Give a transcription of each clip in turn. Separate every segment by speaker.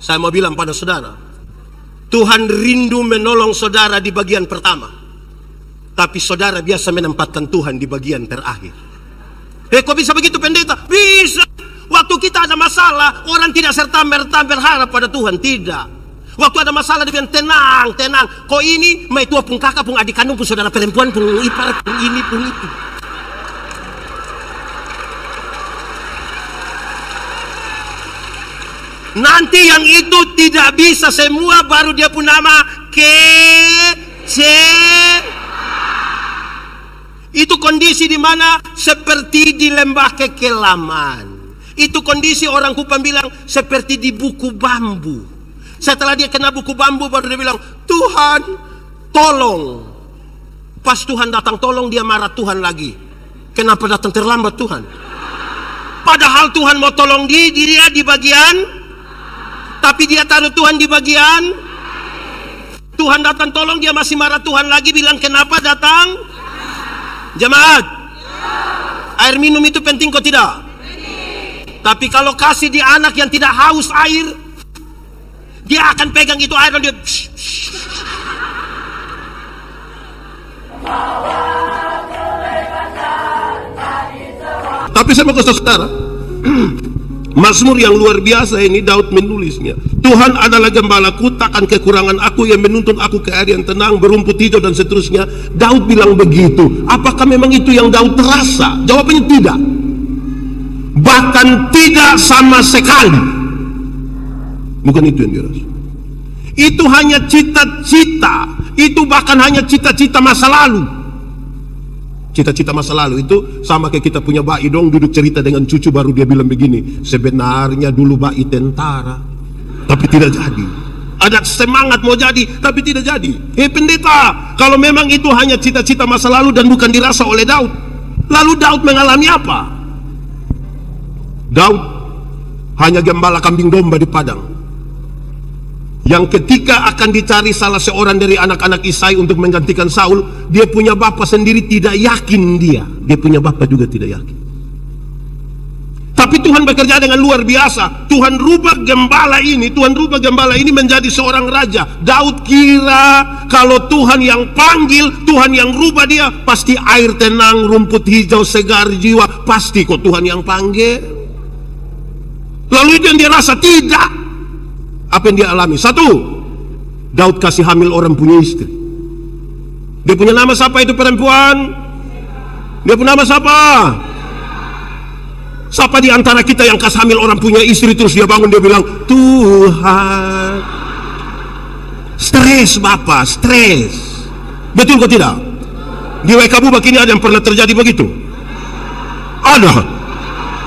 Speaker 1: Saya mau bilang pada saudara, Tuhan rindu menolong saudara di bagian pertama, tapi saudara biasa menempatkan Tuhan di bagian terakhir. Kok bisa begitu pendeta? Bisa. Waktu kita ada masalah, orang tidak serta-merta berharap pada Tuhan. Tidak. Waktu ada masalah dia bilang tenang, tenang. Kok ini, mai tua pun kakak pun adik kandung pun saudara perempuan pun ipar pun ini pun itu. Nanti yang itu tidak bisa semua, baru dia pun nama itu kondisi di mana seperti di lembah kekelaman. Itu kondisi orang Kupang bilang seperti di buku bambu. Setelah dia kena buku bambu baru dia bilang, Tuhan tolong. Pas Tuhan datang tolong, dia marah Tuhan lagi. Kenapa datang terlambat Tuhan? Padahal Tuhan mau tolong dia di bagian, tapi dia taruh Tuhan di bagian. Tuhan datang tolong, dia masih marah Tuhan lagi, bilang kenapa datang? Jemaat, air minum itu penting kok tidak? Tapi kalau kasih di anak yang tidak haus air, dia akan pegang itu air dan dia Tapi saya mau kasih saudara, Mazmur yang luar biasa ini Daud menulisnya. Tuhan adalah gembalaku, takkan kekurangan aku, yang menuntun aku ke air yang tenang, berumput hijau dan seterusnya. Daud bilang begitu. Apakah memang itu yang Daud terasa? Jawabannya tidak. Bahkan tidak sama sekali. Bukan itu yang dia rasa. Itu hanya cita-cita. Itu bahkan hanya cita-cita masa lalu. Cita-cita masa lalu itu sama kayak kita punya bayi dong, duduk cerita dengan cucu baru dia bilang begini, sebenarnya dulu bayi tentara tapi tidak jadi. Ada semangat mau jadi tapi tidak jadi. Pendeta, kalau memang itu hanya cita-cita masa lalu dan bukan dirasa oleh Daud, lalu Daud mengalami apa? Daud hanya gembala kambing domba di padang, yang ketika akan dicari salah seorang dari anak-anak Isai untuk menggantikan Saul, dia punya bapak sendiri tidak yakin dia punya bapak juga tidak yakin. Tapi Tuhan bekerja dengan luar biasa. Tuhan rubah gembala ini menjadi seorang raja. Daud kira kalau Tuhan yang panggil, Tuhan yang rubah dia, pasti air tenang, rumput hijau, segar jiwa, pasti kok Tuhan yang panggil. Lalu itu yang dia rasa tidak. Apa yang dia alami? Satu, Daud kasih hamil orang punya istri. Dia punya nama siapa itu perempuan? Dia punya nama siapa? Siapa di antara kita yang kasih hamil orang punya istri terus dia bangun dia bilang, Tuhan. Stres Bapak, stres. Betul kok tidak? Di WKB begini ada yang pernah terjadi begitu? Ada.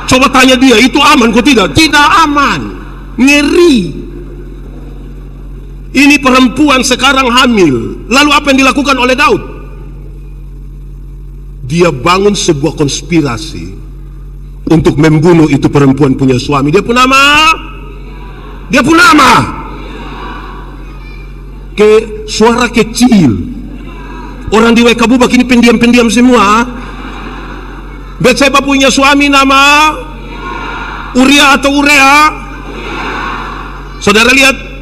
Speaker 1: Coba tanya dia, itu aman kok tidak? Tidak aman. Ngeri. Ini perempuan sekarang hamil. Lalu apa yang dilakukan oleh Daud? Dia bangun sebuah konspirasi untuk membunuh itu perempuan punya suami. Dia pun nama suara kecil. Orang di WK Bubak ini pendiam-pendiam semua. Betseba punya suami nama Uria atau Urea. Saudara lihat,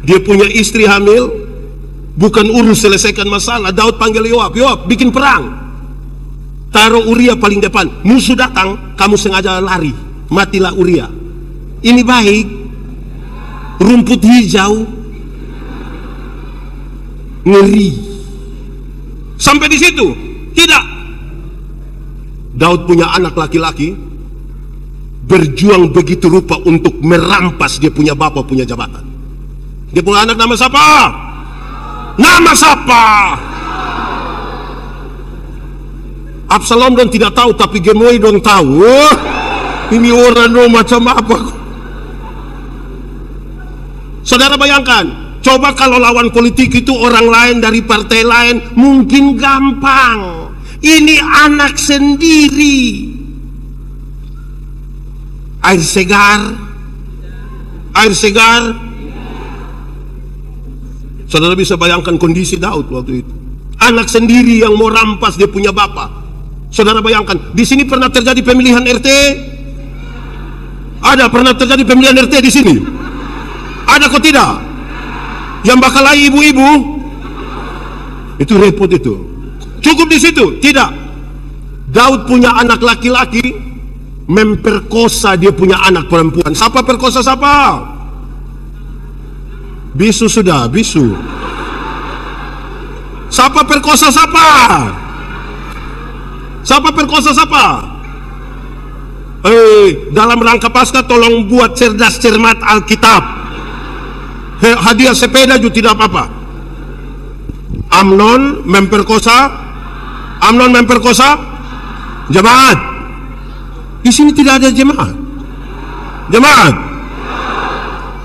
Speaker 1: dia punya istri hamil, bukan urus selesaikan masalah. Daud panggil Yoab, Yoab bikin perang, taruh Uria paling depan. Musuh datang, kamu sengaja lari, matilah Uria. Ini baik. Rumput hijau, ngeri. Sampai di situ tidak. Daud punya anak laki-laki, berjuang begitu rupa untuk merampas dia punya bapak punya jabatan. Dia punya anak nama siapa? Nama siapa? Absalom dong tidak tahu, tapi Gemoy dong tahu. Ini orang dong macam apa? Saudara bayangkan, coba kalau lawan politik itu orang lain dari partai lain, mungkin gampang. Ini anak sendiri. Air segar. Saudara bisa bayangkan kondisi Daud waktu itu. Anak sendiri yang mau rampas dia punya bapak. Saudara bayangkan, di sini pernah terjadi pemilihan RT? Ada pernah terjadi pemilihan RT di sini? Ada kok tidak? Yang bakal ibu-ibu itu repot itu. Cukup di situ? Tidak. Daud punya anak laki-laki memperkosa dia punya anak perempuan. Siapa perkosa siapa? Bisu sudah, bisu. Siapa perkosa siapa? Siapa perkosa siapa? Dalam rangka Paskah tolong buat cerdas cermat Alkitab. Hadiah sepeda juga tidak apa-apa. Amnon memperkosa jemaat. Di sini tidak ada jemaat. Jemaat.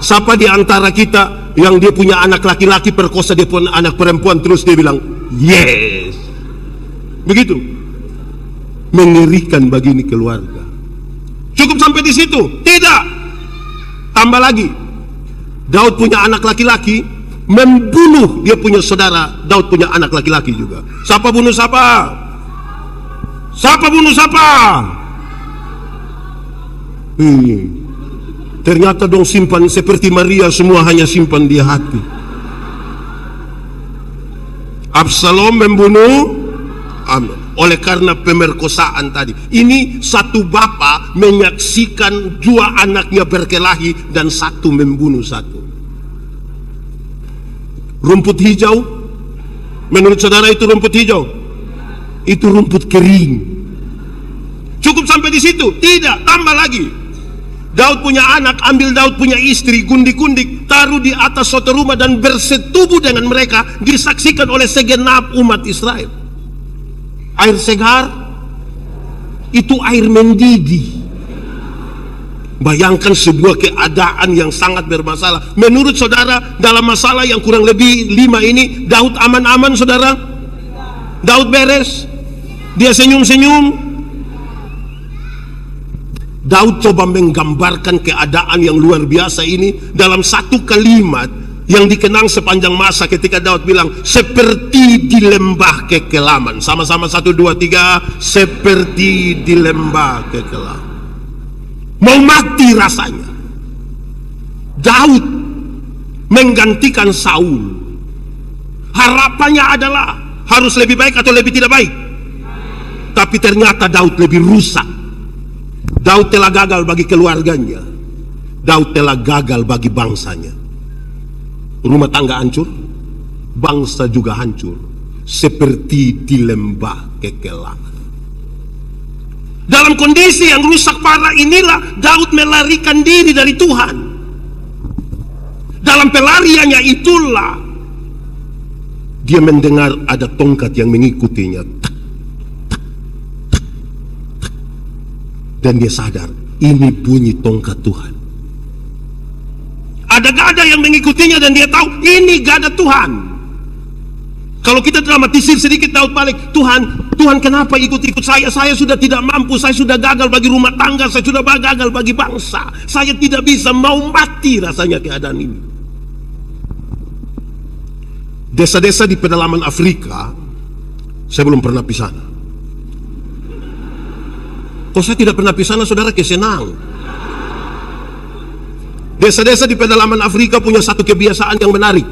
Speaker 1: Siapa di antara kita yang dia punya anak laki-laki perkosa dia punya anak perempuan terus dia bilang yes? Begitu. Mengerikan bagi ini keluarga. Cukup sampai di situ? Tidak. Tambah lagi. Daud punya anak laki-laki membunuh dia punya saudara. Daud punya anak laki-laki juga. Siapa bunuh siapa? Siapa bunuh siapa? Ternyata dong simpan seperti Maria, semua hanya simpan di hati. Absalom membunuh Amnon oleh karena pemerkosaan tadi. Ini satu bapa menyaksikan dua anaknya berkelahi dan satu membunuh satu. Rumput hijau, menurut saudara itu rumput hijau? Itu rumput kering. Cukup sampai di situ? Tidak, tambah lagi. Daud punya anak, ambil Daud punya istri, gundik-gundik, taruh di atas suatu rumah dan bersetubuh dengan mereka, disaksikan oleh segenap umat Israel. Air segar itu air mendidih. Bayangkan sebuah keadaan yang sangat bermasalah. Menurut saudara, dalam masalah yang kurang lebih 5 ini, Daud aman-aman saudara? Daud beres? Dia senyum-senyum? Daud coba menggambarkan keadaan yang luar biasa ini dalam satu kalimat yang dikenang sepanjang masa ketika Daud bilang seperti di lembah kekelaman. Sama-sama 1, 2, 3. Seperti di lembah kekelaman. Mau mati rasanya. Daud menggantikan Saul. Harapannya adalah harus lebih baik atau lebih tidak baik. Tapi ternyata Daud lebih rusak. Daud telah gagal bagi keluarganya. Daud telah gagal bagi bangsanya. Rumah tangga hancur, bangsa juga hancur. Seperti di lembah kekelaman. Dalam kondisi yang rusak parah inilah Daud melarikan diri dari Tuhan. Dalam pelariannya itulah dia mendengar ada tongkat yang mengikutinya. Dan dia sadar, ini bunyi tongkat Tuhan. Ada gada yang mengikutinya dan dia tahu ini gada Tuhan. Kalau kita dramatisir sedikit, Daud balik, Tuhan kenapa ikut-ikut saya? Saya sudah tidak mampu, saya sudah gagal bagi rumah tangga, saya sudah gagal bagi bangsa. Saya tidak bisa, mau mati rasanya keadaan ini. Desa-desa di pedalaman Afrika, saya belum pernah di sana. Kok saya tidak pernah di sana, saudara, kesenang. Desa-desa di pedalaman Afrika punya satu kebiasaan yang menarik.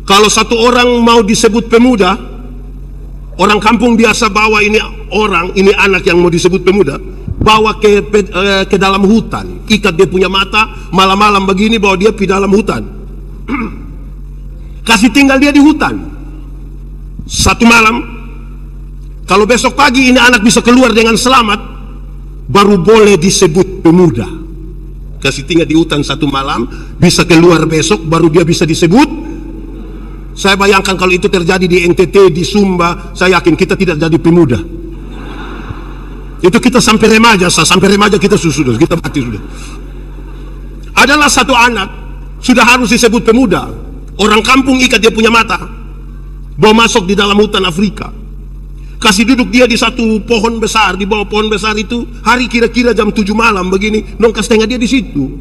Speaker 1: Kalau satu orang mau disebut pemuda, orang kampung biasa bawa ini anak yang mau disebut pemuda, bawa ke dalam hutan, ikat dia punya mata, malam-malam begini bawa dia di dalam hutan. Kasih tinggal dia di hutan. Satu malam, kalau besok pagi ini anak bisa keluar dengan selamat, baru boleh disebut pemuda. Kasih tinggal di hutan satu malam, bisa keluar besok, baru dia bisa disebut. Saya bayangkan kalau itu terjadi di NTT, di Sumba, saya yakin kita tidak jadi pemuda. Itu kita sampai remaja kita sudah, kita mati sudah. Adalah satu anak, sudah harus disebut pemuda. Orang kampung ikat dia punya mata, bawa masuk di dalam hutan Afrika. Kasih duduk dia di satu pohon besar, di bawah pohon besar itu, hari kira-kira jam 7 malam begini, nongkas tengah dia di situ.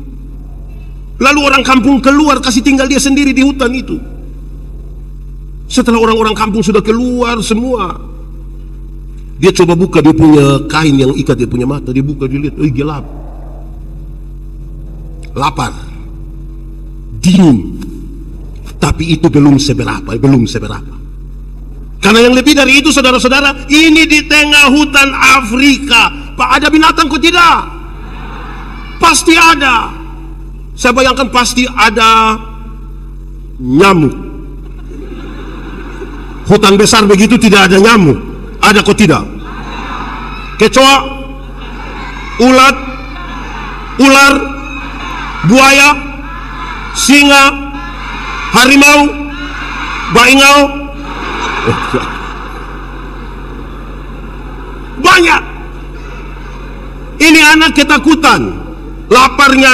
Speaker 1: Lalu orang kampung keluar, kasih tinggal dia sendiri di hutan itu. Setelah orang-orang kampung sudah keluar semua, dia coba buka dia punya kain yang ikat dia punya mata. Dia buka, dia lihat, gelap, lapar. dingin. Tapi itu belum seberapa. Karena yang lebih dari itu, saudara-saudara, ini di tengah hutan Afrika. Pak, ada binatang kok tidak? Pasti ada. Saya bayangkan pasti ada nyamuk. Hutan besar begitu tidak ada nyamuk. Ada kok tidak? Kecoa, ulat, ular, buaya, singa, harimau, baingau, banyak. Ini anak ketakutan. Laparnya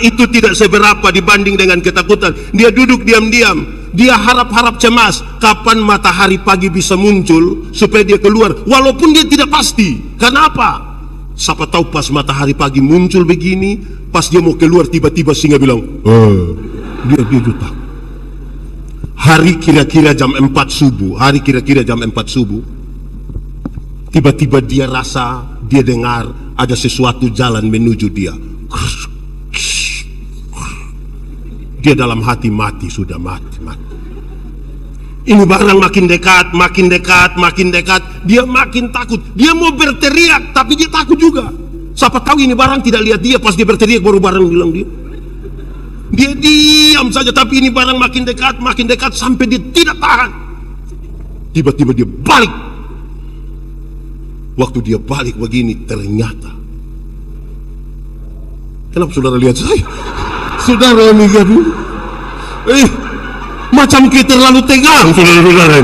Speaker 1: itu tidak seberapa dibanding dengan ketakutan. Dia duduk diam-diam. Dia harap-harap cemas kapan matahari pagi bisa muncul supaya dia keluar, walaupun dia tidak pasti. Kenapa? Siapa tahu pas matahari pagi muncul begini, pas dia mau keluar tiba-tiba singa bilang, dia takut. Hari kira-kira jam 4 subuh, tiba-tiba dia rasa, dia dengar ada sesuatu jalan menuju dia. Dia dalam hati mati, sudah mati. Ini barang makin dekat. Dia makin takut. Dia mau berteriak, tapi dia takut juga. Siapa tahu ini barang tidak lihat dia, pas dia berteriak baru barang bilang dia. Dia diam saja, tapi ini barang makin dekat sampai dia tidak tahan. Tiba-tiba dia balik. Waktu dia balik begini, ternyata. Kenapa saudara lihat saya? Saudara lihat macam kita terlalu tegang, saudara-saudara.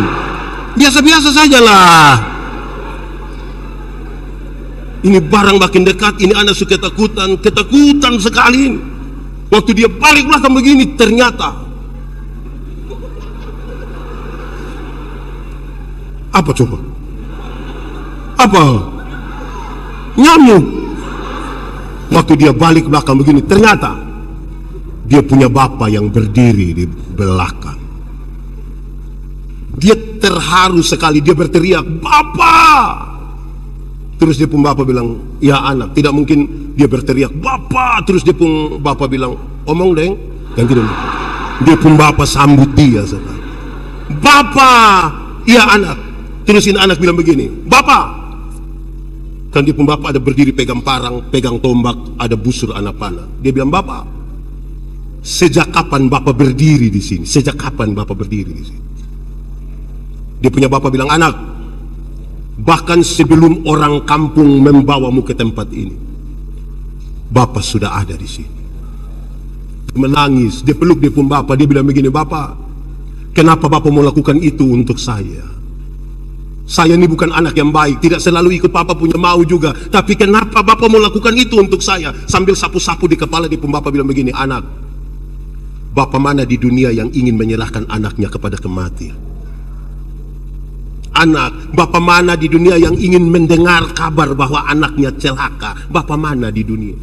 Speaker 1: Biasa-biasa sajalah. Ini barang makin dekat, ini anak suka ketakutan sekali. Waktu dia balik belakang begini, ternyata apa coba? Apa? Nyamuk. Waktu dia balik belakang begini, ternyata dia punya bapak yang berdiri di belakang. Dia terharu sekali, dia berteriak, "Bapak!" Terus dia pun bapak bilang, "Ya anak, tidak mungkin." Dia berteriak, "Bapak!" Terus dia pun bapak bilang, "Omong deng." Dan dia pun bapak sambut dia sekali. "Bapak!" "Ya anak." Terus ini anak bilang begini, "Bapak!" Kan dia pun bapak ada berdiri pegang parang, pegang tombak, ada busur anak panah. Dia bilang, "Bapak, sejak kapan bapak berdiri di sini? Sejak kapan bapak berdiri di sini?" Dia punya bapak bilang, "Anak, bahkan sebelum orang kampung membawamu ke tempat ini, bapak sudah ada di sini." Menangis, dia peluk dia pun bapak, dia bilang begini, "Bapak, kenapa bapak mau lakukan itu untuk saya? Saya ini bukan anak yang baik, tidak selalu ikut papa punya mau juga, tapi kenapa bapak mau lakukan itu untuk saya?" Sambil sapu-sapu di kepala dia pun bapak bilang begini, "Anak, bapak mana di dunia yang ingin menyerahkan anaknya kepada kematian? Anak, bapak mana di dunia yang ingin mendengar kabar bahwa anaknya celaka? Bapak mana di dunia?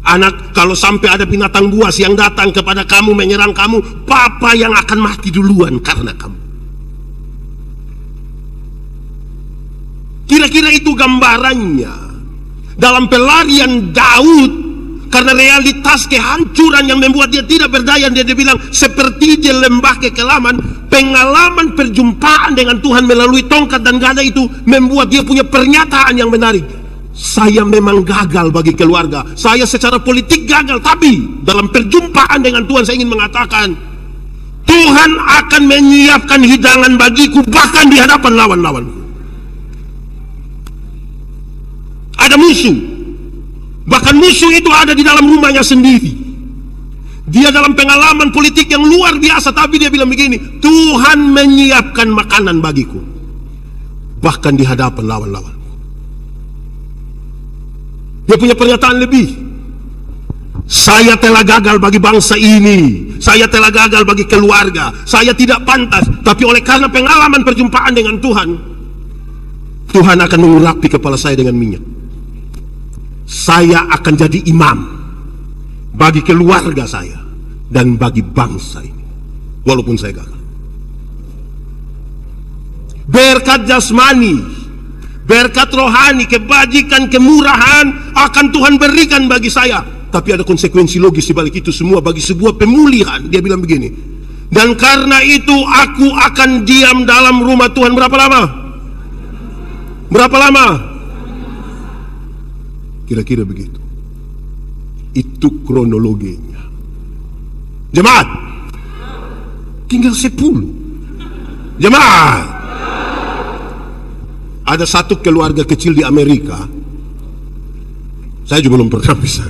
Speaker 1: Anak, kalau sampai ada binatang buas yang datang kepada kamu menyerang kamu, papa yang akan mati duluan karena kamu." Kira-kira itu gambarannya dalam pelarian Daud. Karena realitas kehancuran yang membuat dia tidak berdaya, dia bilang seperti di lembah kekelaman. Pengalaman perjumpaan dengan Tuhan melalui tongkat dan gada itu membuat dia punya pernyataan yang menarik. Saya memang gagal bagi keluarga, saya secara politik gagal, tapi dalam perjumpaan dengan Tuhan saya ingin mengatakan Tuhan akan menyiapkan hidangan bagiku bahkan di hadapan lawan-lawanku. Ada musuh, bahkan musuh itu ada di dalam rumahnya sendiri. Dia dalam pengalaman politik yang luar biasa, tapi dia bilang begini, Tuhan menyiapkan makanan bagiku bahkan di hadapan lawan-lawan. Dia punya pernyataan lebih. Saya telah gagal bagi bangsa ini, saya telah gagal bagi keluarga, saya tidak pantas, tapi oleh karena pengalaman perjumpaan dengan Tuhan, Tuhan akan mengurapi kepala saya dengan minyak. Saya akan jadi imam bagi keluarga saya dan bagi bangsa ini, walaupun saya gagal. Berkat jasmani, berkat rohani, kebajikan, kemurahan akan Tuhan berikan bagi saya. tapi ada konsekuensi logis di balik itu semua bagi sebuah pemulihan. Dia bilang begini, dan karena itu aku akan diam dalam rumah Tuhan berapa lama? Berapa lama? Kira-kira begitu. Itu kronologinya. Jemaat, tinggal 10. Jemaat, ada satu keluarga kecil di Amerika. Saya juga belum pernah bisa.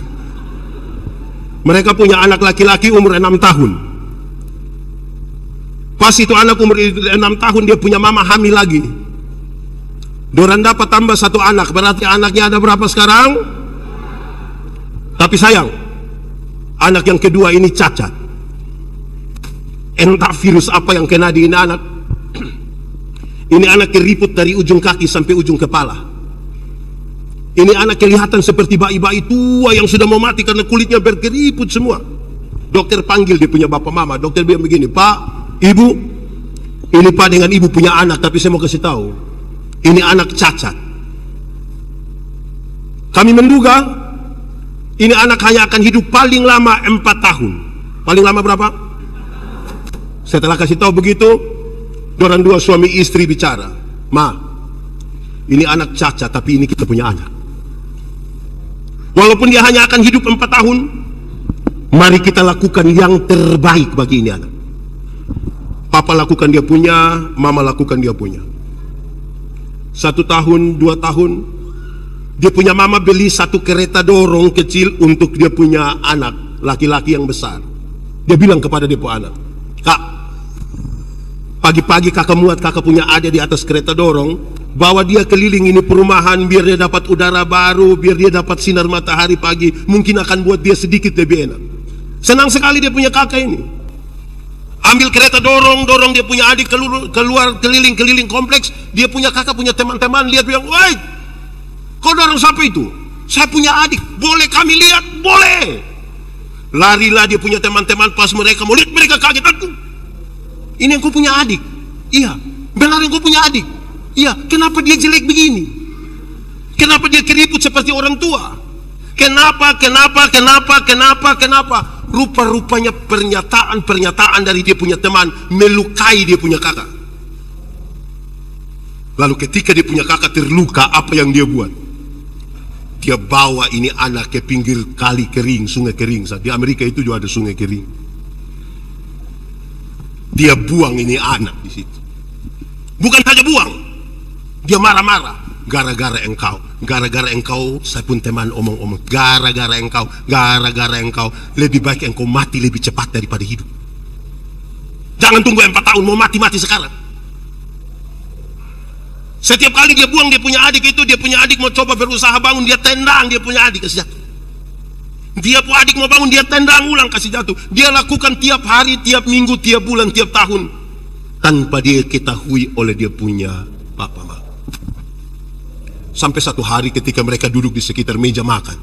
Speaker 1: Mereka punya anak laki-laki umur 6 tahun. Pas itu anak umur 6 tahun, dia punya mama hamil lagi. Dorang dapat tambah satu anak, berarti anaknya ada berapa sekarang? Tapi sayang, anak yang kedua ini cacat. Entah virus apa yang kena di ini anak. Ini anak keriput dari ujung kaki sampai ujung kepala. Ini anak kelihatan seperti bayi-bayi tua yang sudah mau mati karena kulitnya berkeriput semua. Dokter panggil dia punya bapak mama. Dokter bilang begini, Pak, Ibu, ini Pak dengan Ibu punya anak, tapi saya mau kasih tahu, ini anak cacat. Kami menduga ini anak hanya akan hidup paling lama 4 tahun. Paling lama berapa? Setelah kasih tahu begitu, orang dua suami istri bicara, Ma, ini anak cacat, tapi ini kita punya anak. Walaupun dia hanya akan hidup 4 tahun, mari kita lakukan yang terbaik bagi ini anak. Papa lakukan dia punya, Mama lakukan dia punya. 1 tahun, 2 tahun, dia punya mama beli satu kereta dorong kecil untuk dia punya anak laki-laki yang besar. Dia bilang kepada dia punya anak, Kak, pagi-pagi kakak muat kakak punya adik di atas kereta dorong, bawa dia keliling ini perumahan biar dia dapat udara baru, biar dia dapat sinar matahari pagi, mungkin akan buat dia sedikit lebih enak. Senang sekali dia punya kakak ini. Ambil kereta dorong dia punya adik keluar keliling kompleks, dia punya kakak punya teman-teman, lihat bilang, "Woi, kau dorong siapa itu?" "Saya punya adik." "Boleh kami lihat?" "Boleh." Larilah dia punya teman-teman, pas mereka mau lihat mereka kaget, "Aduh, ini yang kau punya adik?" "Iya." "Benar yang kau punya adik?" "Iya." "Kenapa dia jelek begini? Kenapa dia keriput seperti orang tua? Kenapa? Rupa-rupanya pernyataan dari dia punya teman melukai dia punya kakak. Lalu ketika dia punya kakak terluka, apa yang dia buat? Dia bawa ini anak ke pinggir kali kering, sungai kering. Di Amerika itu juga ada sungai kering. Dia buang ini anak di situ. Bukan saja buang, dia marah-marah. Gara-gara engkau, saya pun teman omong-omong. Gara-gara engkau, lebih baik engkau mati lebih cepat daripada hidup. Jangan tunggu 4 tahun, mau mati sekarang. Setiap kali dia buang dia punya adik itu, dia punya adik mau coba berusaha bangun, dia tendang dia punya adik kasih jatuh. Dia punya adik mau bangun, dia tendang ulang kasih jatuh. Dia lakukan tiap hari, tiap minggu, tiap bulan, tiap tahun, tanpa dia ketahui oleh dia punya papa mama. Sampai satu hari ketika mereka duduk di sekitar meja makan,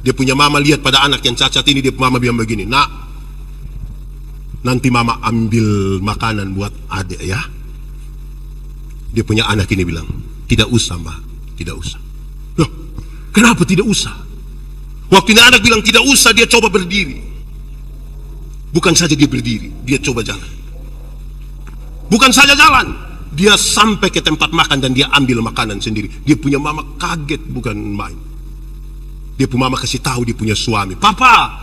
Speaker 1: dia punya mama lihat pada anak yang cacat ini, dia mama bilang begini, "Nak, nanti mama ambil makanan buat adik ya." Dia punya anak ini bilang, "Tidak usah mbak, tidak usah." Loh, kenapa tidak usah? Waktu ini anak bilang tidak usah, dia coba berdiri. Bukan saja dia berdiri, dia coba jalan. Bukan saja jalan, dia sampai ke tempat makan dan dia ambil makanan sendiri. Dia punya mama kaget bukan main. Dia punya mama kasih tahu dia punya suami, "Papa,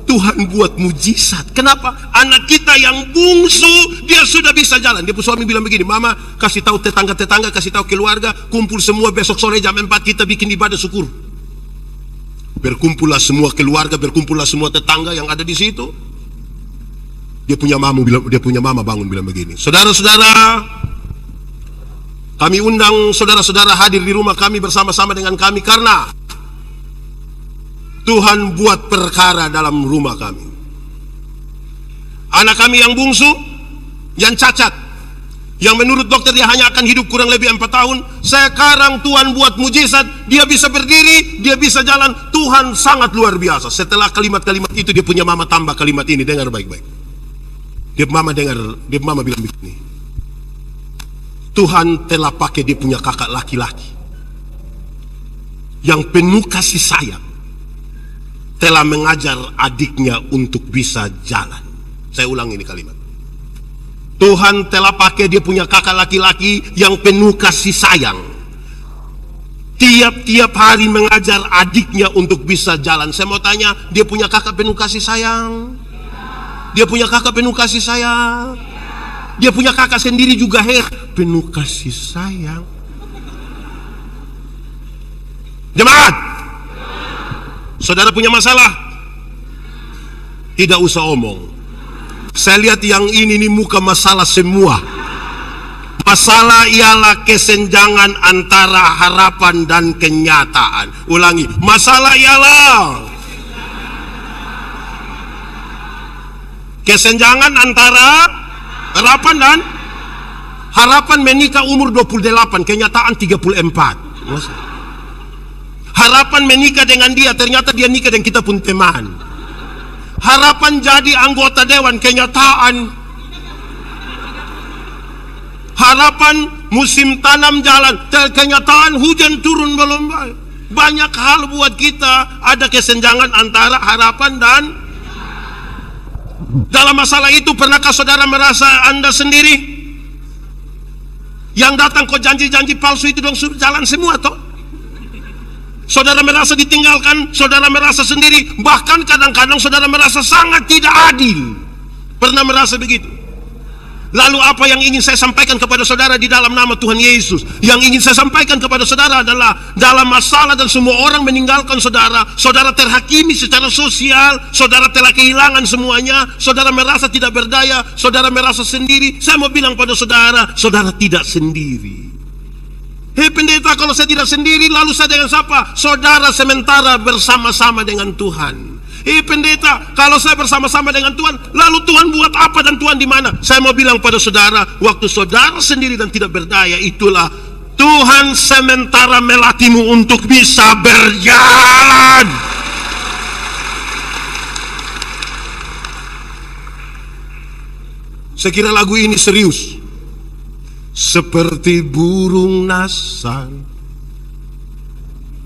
Speaker 1: Tuhan buat mujizat. Kenapa? Anak kita yang bungsu dia sudah bisa jalan." Dia punya suami bilang begini, "Mama, kasih tahu tetangga-tetangga, kasih tahu keluarga, kumpul semua besok sore jam 4 kita bikin ibadah syukur." Berkumpullah semua keluarga, berkumpullah semua tetangga yang ada di situ. Dia punya mama bangun bilang begini, "Saudara-saudara, kami undang saudara-saudara hadir di rumah kami bersama-sama dengan kami karena Tuhan buat perkara dalam rumah kami. Anak kami yang bungsu, yang cacat, yang menurut dokter dia hanya akan hidup kurang lebih 4 tahun. Sekarang Tuhan buat mujizat, dia bisa berdiri, dia bisa jalan. Tuhan sangat luar biasa." Setelah kalimat-kalimat itu dia punya mama tambah kalimat ini, dengar baik-baik. Dia mama bilang begini, "Tuhan telah pakai dia punya kakak laki-laki yang penuh kasih sayang, telah mengajar adiknya untuk bisa jalan. Saya ulang ini kalimat. Tuhan telah pakai dia punya kakak laki-laki yang penuh kasih sayang. Tiap-tiap hari mengajar adiknya untuk bisa jalan. Saya mau tanya, dia punya kakak penuh kasih sayang? Dia punya kakak penuh kasih sayang? Dia punya kakak sendiri juga penuh kasih sayang. Jemaat, saudara punya masalah? Tidak usah omong. Saya lihat yang ini muka masalah semua. Masalah ialah kesenjangan antara harapan dan kenyataan. Ulangi, masalah ialah kesenjangan antara harapan menikah umur 28, kenyataan 34. Harapan menikah dengan dia, ternyata dia nikah dengan kita pun teman. Harapan jadi anggota dewan, kenyataan. Harapan musim tanam jalan, kenyataan hujan turun belum. Banyak hal buat kita ada kesenjangan antara harapan dan dalam masalah itu. Pernahkah saudara merasa Anda sendiri? Yang datang kok janji-janji palsu itu dong suruh jalan semua toh. Saudara merasa ditinggalkan, saudara merasa sendiri, bahkan kadang-kadang saudara merasa sangat tidak adil. Pernah merasa begitu? Lalu apa yang ingin saya sampaikan kepada saudara di dalam nama Tuhan Yesus? Yang ingin saya sampaikan kepada saudara adalah dalam masalah dan semua orang meninggalkan saudara, saudara terhakimi secara sosial, saudara telah kehilangan semuanya, saudara merasa tidak berdaya, saudara merasa sendiri. Saya mau bilang pada saudara, saudara tidak sendiri. Hei pendeta, kalau saya tidak sendiri, lalu saya dengan siapa? Saudara sementara bersama-sama dengan Tuhan. Hei pendeta, kalau saya bersama-sama dengan Tuhan, lalu Tuhan buat apa dan Tuhan di mana? Saya mau bilang pada saudara, waktu saudara sendiri dan tidak berdaya, itulah Tuhan sementara melatihmu untuk bisa berjalan. Saya kira lagu ini serius. Seperti burung nasang.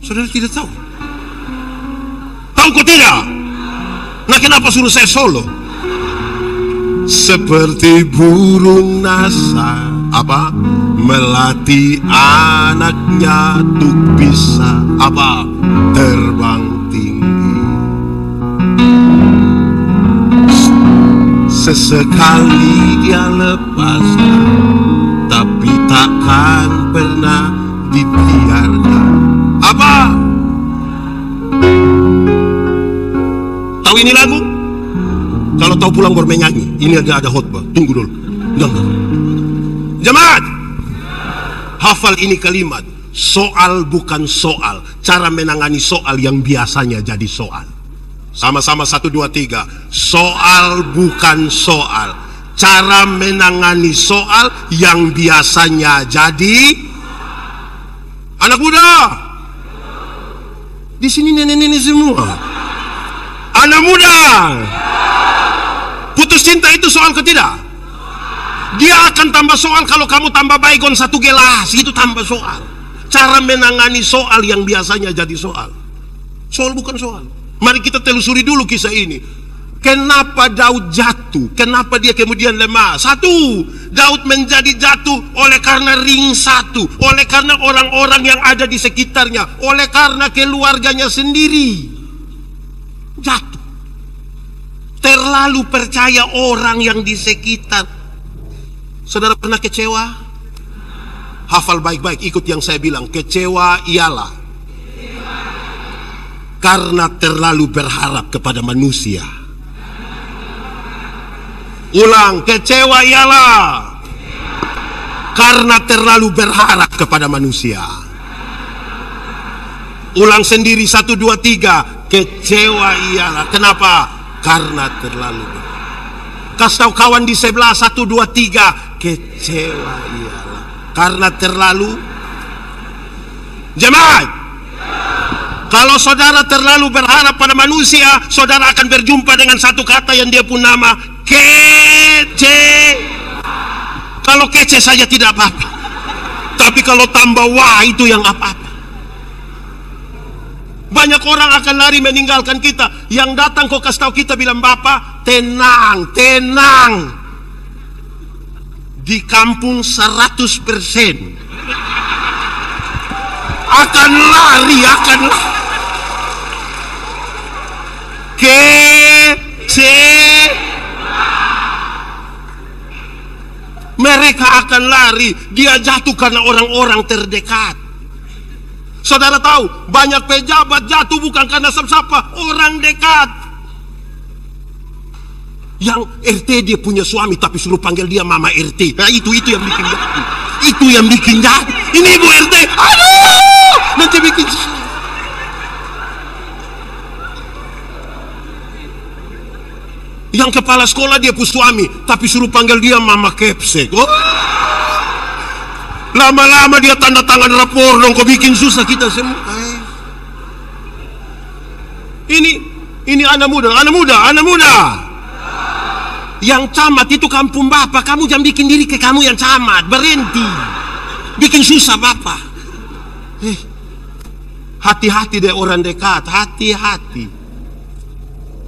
Speaker 1: Saudara tidak tahu? Tahu kok tidak? Nah kenapa suruh saya solo? Seperti burung nasang, apa? Melatih anaknya untuk bisa apa? Terbang tinggi. Sesekali dia lepaskan, tapi takkan pernah dibiarkan. Apa? Tahu ini lagu? Kalau tahu pulang baru menyanyi. Ini ada khotbah. Tunggu dulu. Jangan. Jemaat, hafal ini kalimat. Soal bukan soal. Cara menangani soal yang biasanya jadi soal. Sama-sama 1, 2, 3. Soal bukan soal. Cara menangani soal yang biasanya jadi anak muda. Di sini nenek-nenek semua. Anak muda. Putus cinta itu soal ke tidak? Dia akan tambah soal kalau kamu tambah baygon 1 gelas, itu tambah soal. Cara menangani soal yang biasanya jadi soal. Soal bukan soal. Mari kita telusuri dulu kisah ini. Kenapa Daud jatuh? Kenapa dia kemudian lemah? 1, Daud menjadi jatuh oleh karena ring 1, oleh karena orang-orang yang ada di sekitarnya, oleh karena keluarganya sendiri. Jatuh. Terlalu percaya orang yang di sekitar. Saudara pernah kecewa? Hafal baik-baik, ikut yang saya bilang. Kecewa ialah karena terlalu berharap kepada manusia. Ulang, kecewa ialah karena terlalu berharap kepada manusia. Ulang sendiri 1, 2, 3. Kecewa ialah. Kenapa? Karena terlalu berharap. Kasih tahu kawan di sebelah 1, 2, 3. Kecewa ialah karena terlalu. Jemaat, kalau saudara terlalu berharap pada manusia, saudara akan berjumpa dengan satu kata yang dia pun nama kece. Kalau kece saja tidak apa-apa, tapi kalau tambah wah itu yang apa-apa. Banyak orang akan lari meninggalkan kita. Yang datang kok kasih tahu kita bilang, Bapak, tenang, tenang. Di kampung 100% akan lari, akan mereka akan lari. Dia jatuh karena orang-orang terdekat. Saudara tahu, banyak pejabat jatuh bukan karena siapa-siapa, orang dekat. Yang RT dia punya suami tapi suruh panggil dia Mama RT. Nah itu yang bikin jatuh. Itu yang bikin jatuh. Ini Ibu RT, aduh, nanti bikin. Yang kepala sekolah dia punya suami tapi suruh panggil dia Mama Kepsek. Oh. Lama-lama dia tanda tangan rapor dong, kok bikin susah kita semua. Ini anak muda. Yang camat itu kampung Bapak, kamu jangan bikin diri ke kamu yang camat, berhenti. Bikin susah Bapak. Hati-hati deh orang dekat, hati-hati.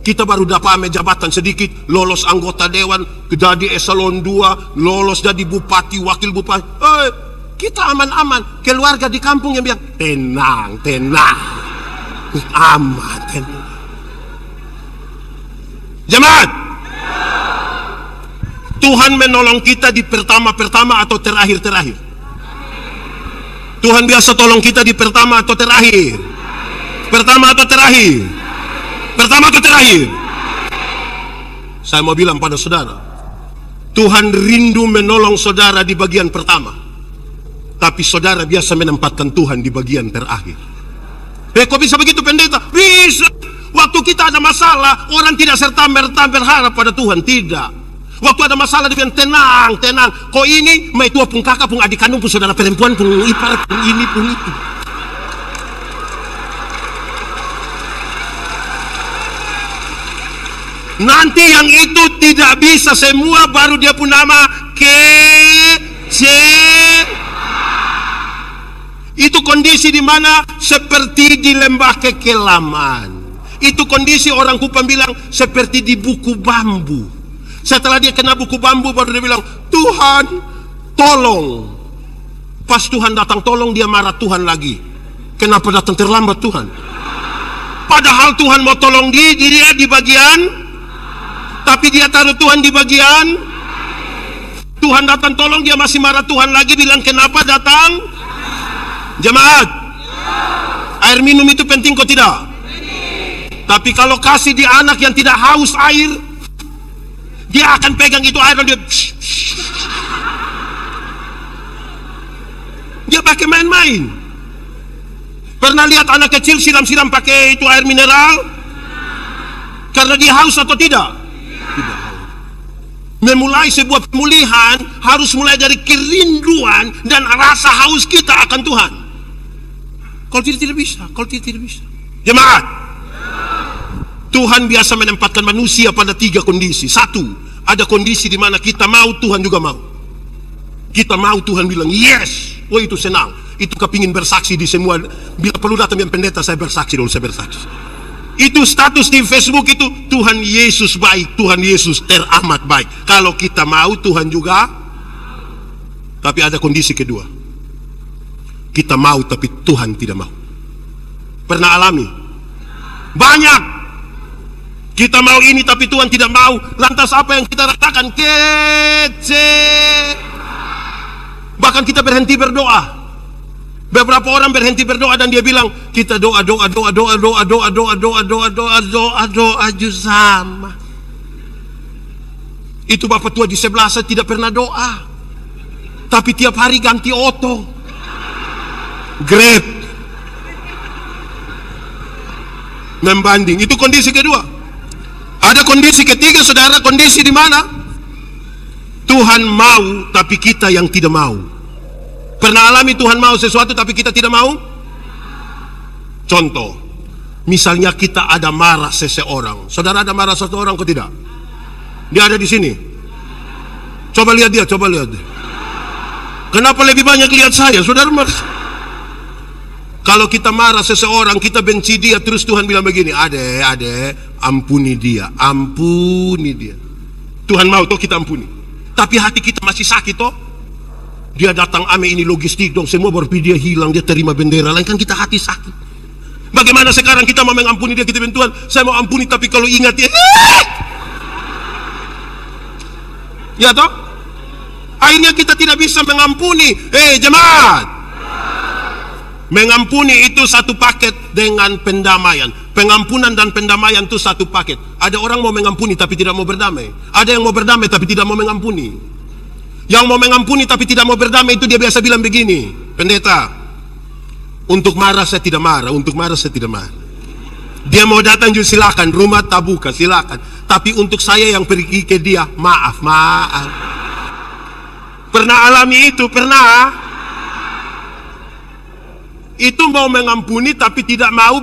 Speaker 1: Kita baru dapat jabatan sedikit, lolos anggota dewan, jadi eselon 2, lolos jadi bupati, wakil bupati. Kita aman-aman. Keluarga di kampung yang bilang, tenang, tenang, aman, tenang. Jemaat, Tuhan menolong kita di pertama-pertama atau terakhir-terakhir? Tuhan biasa tolong kita di pertama atau terakhir? Pertama atau terakhir? Pertama atau terakhir? Saya mau bilang pada saudara, Tuhan rindu menolong saudara di bagian pertama, tapi saudara biasa menempatkan Tuhan di bagian terakhir. Kok bisa begitu pendeta? Bisa. Waktu kita ada masalah, orang tidak serta-merta berharap pada Tuhan, tidak. Waktu ada masalah dia bilang, tenang, tenang. Kok ini, mai tua pun kakak pun adik kandung pun saudara perempuan pun ipar pun ini pun itu. Nanti yang itu tidak bisa semua, baru dia pun nama itu kondisi di mana seperti di lembah kekelaman. Itu kondisi orang Kupang bilang seperti di buku bambu. Setelah dia kena buku bambu baru dia bilang, Tuhan tolong. Pas Tuhan datang tolong, dia marah Tuhan lagi. Kenapa datang terlambat Tuhan? Padahal Tuhan mau tolong dia di bagian, tapi dia taruh Tuhan di bagian. Tuhan datang tolong, dia masih marah Tuhan lagi, bilang kenapa datang. Jemaat, air minum itu penting kok tidak? Tapi kalau kasih di anak yang tidak haus air, dia akan pegang itu air dan dia pakai main-main. Pernah lihat anak kecil siram-siram pakai itu air mineral? Karena dia haus atau tidak? Tidak. Memulai sebuah pemulihan harus mulai dari kerinduan dan rasa haus kita akan Tuhan. Kalau tidak bisa, Jemaat, Tuhan biasa menempatkan manusia pada 3 kondisi. 1, ada kondisi di mana kita mau, Tuhan juga mau. Kita mau, Tuhan bilang yes. Oh itu senang. Itu kepingin bersaksi di semua. Bila perlu datang yang pendeta, saya bersaksi dulu, saya bersaksi. Itu status di Facebook itu, Tuhan Yesus baik, Tuhan Yesus teramat baik. Kalau kita mau, Tuhan juga. Tapi ada kondisi kedua, kita mau tapi Tuhan tidak mau. Pernah alami? Banyak. Kita mau ini tapi Tuhan tidak mau. Lantas apa yang kita rasakan? Bahkan kita berhenti berdoa. Beberapa orang berhenti berdoa dan dia bilang, kita doa sama. Itu bapak tua di sebelah saya tidak pernah doa, tapi tiap hari ganti oto, Grab, membanding. Itu kondisi kedua. Ada kondisi ketiga, saudara, kondisi di mana Tuhan mau tapi kita yang tidak mau. Pernah alami Tuhan mau sesuatu tapi kita tidak mau? Contoh, misalnya kita ada marah seseorang. Saudara ada marah seseorang kok tidak? Dia ada di sini. Coba lihat dia, coba lihat. Kenapa lebih banyak lihat saya? Saudara marah. Kalau kita marah seseorang, kita benci dia, terus Tuhan bilang begini, ade, ampuni dia, ampuni dia. Tuhan mau toh kita ampuni. Tapi hati kita masih sakit toh. Dia datang, ame ini logistik dong, semua berpikir dia hilang, dia terima bendera lain, kan kita hati sakit. Bagaimana sekarang kita mau mengampuni dia, kita bilang Tuhan, saya mau ampuni, tapi kalau ingat dia, ya toh? Akhirnya kita tidak bisa mengampuni. Jemaat, mengampuni itu satu paket dengan pendamaian. Pengampunan dan pendamaian itu satu paket. Ada orang mau mengampuni tapi tidak mau berdamai. Ada yang mau berdamai tapi tidak mau mengampuni. Yang mau mengampuni tapi tidak mau berdamai itu dia biasa bilang begini, pendeta, untuk marah saya tidak marah, untuk marah saya tidak marah. Dia mau datang juga silakan, rumah tak buka silakan. Tapi untuk saya yang pergi ke dia, maaf. Pernah alami itu? Pernah? Itu mau mengampuni tapi tidak mau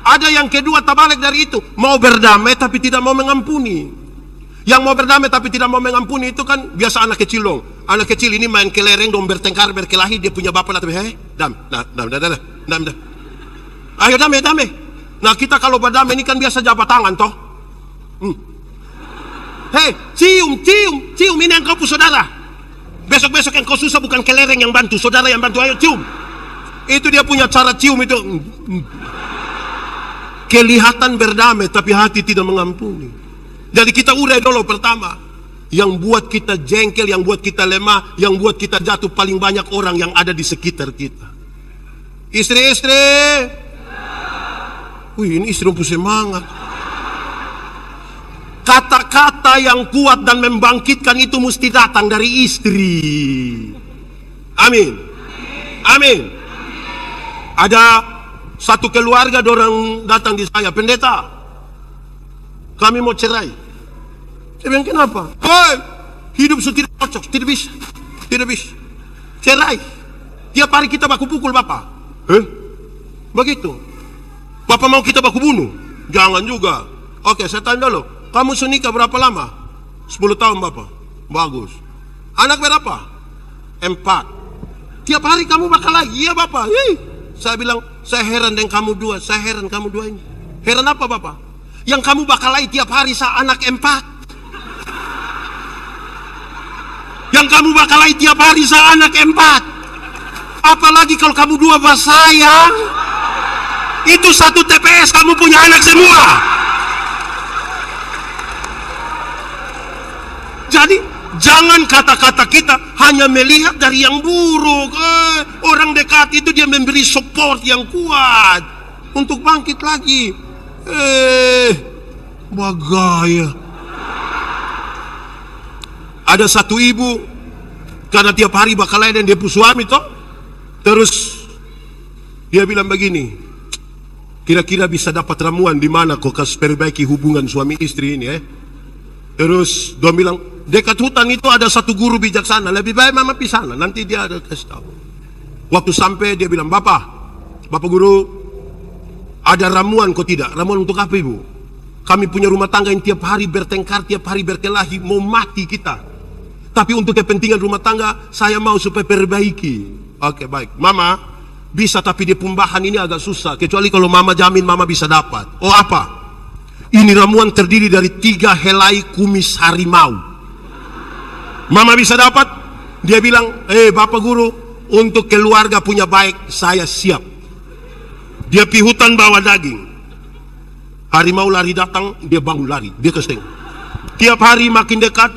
Speaker 1: Ada yang kedua terbalik dari itu, mau berdamai tapi tidak mau mengampuni. Yang mau berdamai tapi tidak mau mengampuni itu kan biasa anak kecil dong. Anak kecil ini main kelereng dong, bertengkar, berkelahi, dia punya bapak tapi dam. Ayo damai. Nah kita kalau berdamai ini kan biasa jabat tangan toh. Cium, ini yang kau saudara. Besok yang kau susah bukan kelereng yang bantu, saudara yang bantu, ayo cium. Itu dia punya cara cium itu. Kelihatan berdamai tapi hati tidak mengampuni. Jadi kita urai dulu pertama. Yang buat kita jengkel, yang buat kita lemah, yang buat kita jatuh paling banyak orang yang ada di sekitar kita. Istri. Wih, ini istri punya semangat. Kata-kata yang kuat dan membangkitkan itu mesti datang dari istri. Amin. Ada satu keluarga dorang datang di saya, pendeta, kami mau cerai. Saya bilang kenapa? Hidup sudah tidak cocok, tidak bisa. Cerai. Tiap hari kita baku pukul bapak. Begitu. Bapak mau kita baku bunuh? Jangan juga. Oke, saya tanya dulu. Kamu sudah nikah berapa lama? 10 tahun bapak. Bagus. Anak berapa? 4. Tiap hari kamu bakal lagi? Iya bapak. Saya bilang, saya heran dengan kamu dua. Saya heran kamu dua ini. Heran apa bapak? Yang kamu bakal lagi tiap hari anak 4. Yang kamu bakal lagi tiap hari anak 4. Apalagi kalau kamu dua sayang. Itu satu TPS kamu punya anak semua. Jadi jangan kata-kata kita hanya melihat dari yang buruk. Orang dekat itu dia memberi support yang kuat untuk bangkit lagi. Bagaya. Ada satu ibu, karena tiap hari bakal lain dia punya suami toh. Terus dia bilang begini, kira-kira bisa dapat ramuan di mana kok perbaiki hubungan suami istri ini Terus dia bilang, dekat hutan itu ada satu guru bijaksana, lebih baik mama pergi sana, nanti dia ada kasih tahu. Waktu sampai dia bilang, Bapak guru, ada ramuan kok tidak? Ramuan untuk apa ibu? Kami punya rumah tangga yang tiap hari bertengkar, tiap hari berkelahi, mau mati kita. Tapi untuk kepentingan rumah tangga, saya mau supaya perbaiki. Oke, baik. Mama, bisa tapi dia pembahan ini agak susah. Kecuali kalau mama jamin mama bisa dapat. Oh apa? Ini ramuan terdiri dari 3 helai kumis harimau. Mama bisa dapat? Dia bilang, Bapak guru, untuk keluarga punya baik, saya siap. Dia pi hutan bawa daging. Harimau lari datang, dia bangun lari, dia keseng. Tiap hari makin dekat,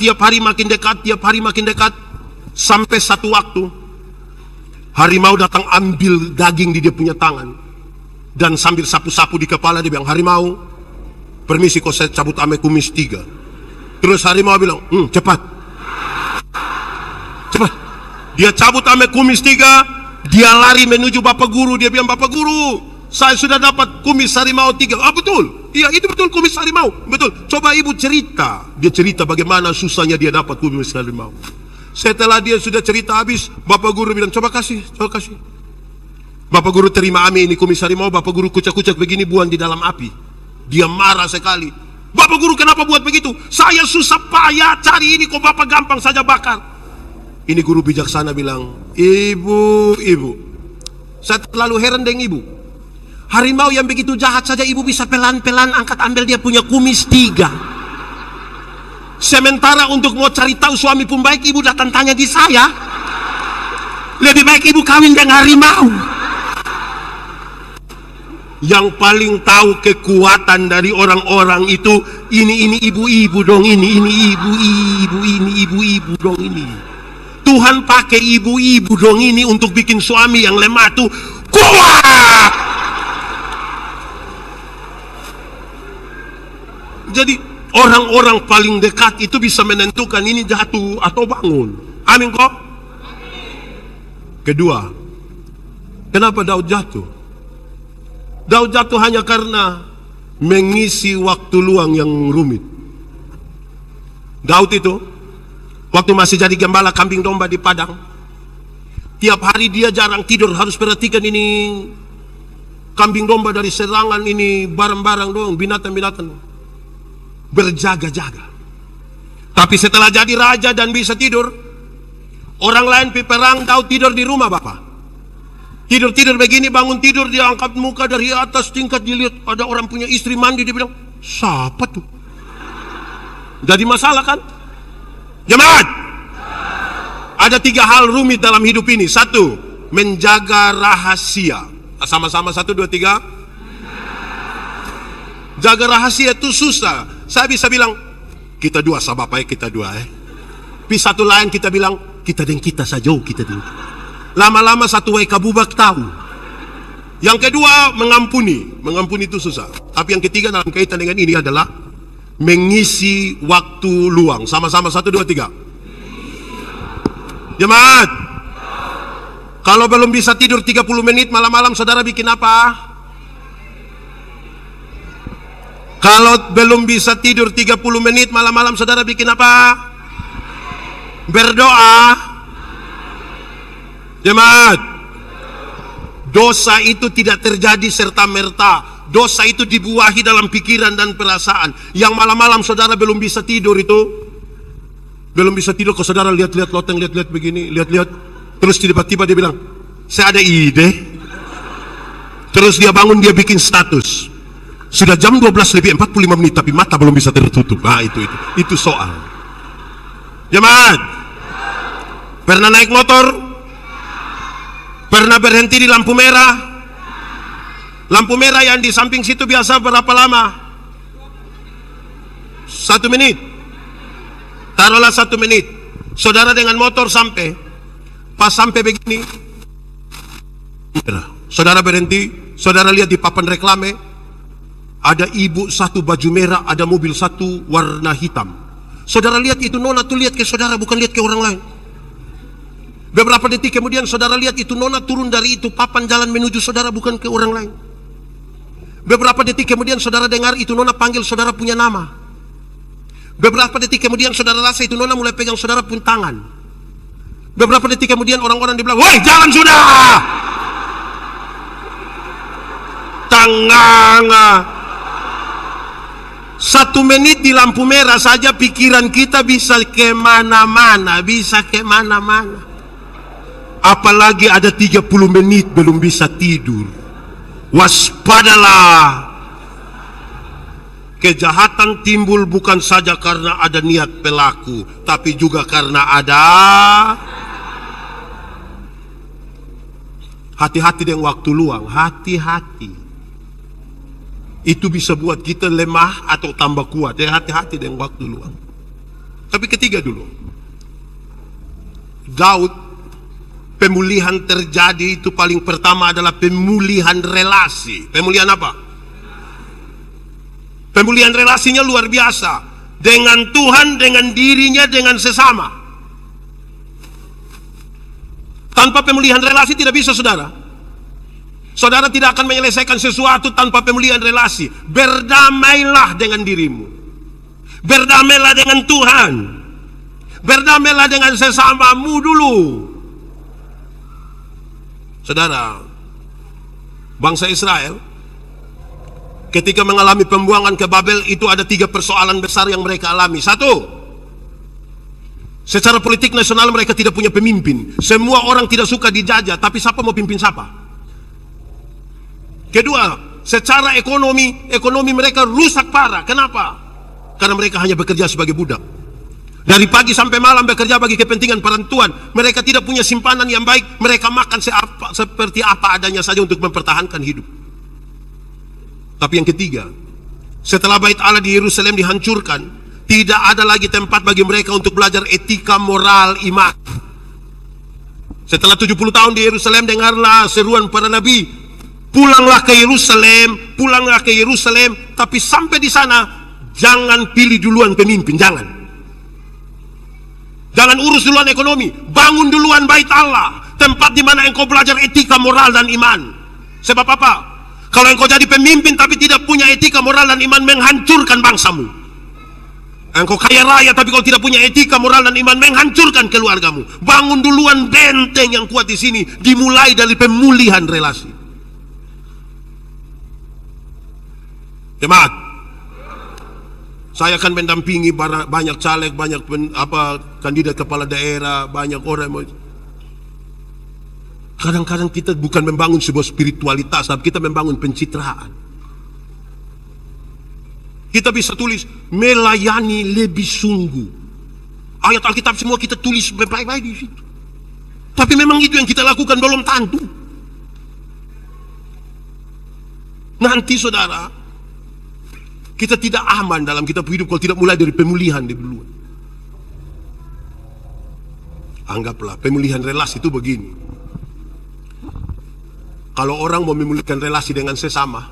Speaker 1: sampai satu waktu harimau datang ambil daging di dia punya tangan dan sambil sapu-sapu di kepala dia bilang, harimau, permisi kok saya cabut ame kumis 3. Terus harimau bilang, cepat. Dia cabut ame kumis 3, dia lari menuju Bapak guru. Dia bilang, Bapak guru, saya sudah dapat kumis harimau 3. Betul. Iya, itu betul kumis harimau. Betul. Coba ibu cerita. Dia cerita bagaimana susahnya dia dapat kumis harimau. Setelah dia sudah cerita habis, Bapak guru bilang, coba kasih. Bapak guru terima ame ini kumis harimau. Bapak guru kucak-kucak begini, buang di dalam api. Dia marah sekali. Bapak guru kenapa buat begitu? Saya susah payah cari ini kok Bapak gampang saja bakar. Ini guru bijaksana bilang, Ibu, Saya terlalu heran dengan ibu. Harimau yang begitu jahat saja ibu bisa pelan-pelan angkat ambil dia punya kumis 3. Sementara untuk mau cari tahu suami pun baik, ibu datang tanya di saya. Lebih baik ibu kawin dengan harimau. Yang paling tahu kekuatan dari orang-orang itu, ini ibu-ibu dong, ini ibu-ibu dong ini. Tuhan pakai ibu-ibu dong ini untuk bikin suami yang lemah tuh kuat. Jadi orang-orang paling dekat itu bisa menentukan ini jatuh atau bangun. Amin kok? Kedua, kenapa Daud jatuh? Daud jatuh hanya karena mengisi waktu luang yang rumit. Daud itu waktu masih jadi gembala kambing domba di padang, tiap hari dia jarang tidur, harus perhatikan ini kambing domba dari serangan, ini barang-barang dong, binatang-binatang, berjaga-jaga. Tapi setelah jadi raja dan bisa tidur, orang lain perang, Daud tidur di rumah Bapak. Tidur-tidur begini, bangun tidur, dia angkat muka dari atas tingkat, dilihat ada orang punya istri mandi, dia bilang, siapa tuh? Jadi masalah kan? Jemaat, ada 3 hal rumit dalam hidup ini. 1, menjaga rahasia. Sama-sama 1, 2, 3. Jaga rahasia itu susah. Saya bisa bilang, kita dua sama Bapak ya, kita dua ya. Tapi satu lain kita bilang, kita dan kita saja, kita dan kita. Lama-lama satu WK bubak tahu. Yang kedua, mengampuni. Mengampuni itu susah. Tapi yang ketiga dalam kaitan dengan ini adalah mengisi waktu luang. Sama-sama 1, 2, 3. Jemaat, kalau belum bisa tidur 30 menit malam-malam, saudara bikin apa? Kalau belum bisa tidur 30 menit malam-malam, saudara bikin apa? Berdoa. Jemaat, dosa itu tidak terjadi serta-merta. Dosa itu dibuahi dalam pikiran dan perasaan. Yang malam-malam saudara belum bisa tidur itu, belum bisa tidur, kalau saudara lihat-lihat loteng, lihat-lihat begini, lihat-lihat, terus tiba-tiba dia bilang, saya ada ide. Terus dia bangun, dia bikin status. Sudah jam 12 lebih 45 menit tapi mata belum bisa tertutup. Ah, itu soal. Jemaat, pernah naik motor? Pernah berhenti di lampu merah? Lampu merah yang di samping situ biasa berapa lama? 1 menit. Taruhlah 1 menit. Saudara dengan motor sampai, pas sampai begini, saudara berhenti, saudara lihat di papan reklame, ada ibu satu baju merah, ada mobil satu warna hitam. Saudara lihat itu nona tuh lihat ke saudara, bukan lihat ke orang lain. Beberapa detik kemudian saudara lihat itu nona turun dari itu papan jalan menuju saudara, bukan ke orang lain. Beberapa detik kemudian saudara dengar itu nona panggil saudara punya nama. Beberapa detik kemudian saudara rasa itu nona mulai pegang saudara pun tangan. Beberapa detik kemudian orang-orang dibilang, woi jalan sudah. Tanganga. 1 menit di lampu merah saja pikiran kita bisa kemana-mana, bisa kemana-mana. Apalagi ada 30 menit belum bisa tidur. Waspadalah. Kejahatan timbul bukan saja karena ada niat pelaku, tapi juga karena ada. Hati-hati dengan waktu luang, hati-hati. Itu bisa buat kita lemah atau tambah kuat. Hati-hati dengan waktu luang. Tapi ketiga dulu, Daud, pemulihan terjadi itu paling pertama adalah pemulihan relasi. Pemulihan apa? Pemulihan relasinya luar biasa. Dengan Tuhan, dengan dirinya, dengan sesama. Tanpa pemulihan relasi tidak bisa saudara. Saudara tidak akan menyelesaikan sesuatu tanpa pemulihan relasi. Berdamailah dengan dirimu. Berdamailah dengan Tuhan. Berdamailah dengan sesamamu dulu. Saudara, bangsa Israel ketika mengalami pembuangan ke Babel itu ada 3 persoalan besar yang mereka alami. 1, secara politik nasional mereka tidak punya pemimpin. Semua orang tidak suka dijajah, tapi siapa mau pimpin siapa? Kedua, secara ekonomi mereka rusak parah. Kenapa? Karena mereka hanya bekerja sebagai budak. Dari pagi sampai malam bekerja bagi kepentingan perempuan. Mereka tidak punya simpanan yang baik. Mereka makan seperti apa adanya saja untuk mempertahankan hidup. Tapi yang ketiga, setelah bait Allah di Yerusalem dihancurkan, tidak ada lagi tempat bagi mereka untuk belajar etika, moral, iman. Setelah 70 tahun di Yerusalem, dengarlah seruan para nabi. Pulanglah ke Yerusalem, pulanglah ke Yerusalem. Tapi sampai di sana, jangan pilih duluan pemimpin, jangan. Jangan urus duluan ekonomi, bangun duluan bait Allah, tempat di mana engkau belajar etika, moral, dan iman. Sebab apa? Kalau engkau jadi pemimpin tapi tidak punya etika, moral, dan iman, menghancurkan bangsamu. Engkau kaya raya tapi kalau tidak punya etika, moral, dan iman, menghancurkan keluargamu. Bangun duluan benteng yang kuat di sini, dimulai dari pemulihan relasi. Jemaat, saya akan mendampingi banyak caleg, banyak kandidat kepala daerah, banyak orang. Kadang-kadang kita bukan membangun sebuah spiritualitas, tapi kita membangun pencitraan. Kita bisa tulis melayani lebih sungguh. Ayat Alkitab semua kita tulis baik-baik di situ. Tapi memang itu yang kita lakukan belum tentu. Nanti saudara, kita tidak aman dalam kita hidup kalau tidak mulai dari pemulihan dulu. Anggaplah pemulihan relasi itu begini. Kalau orang mau memulihkan relasi dengan sesama,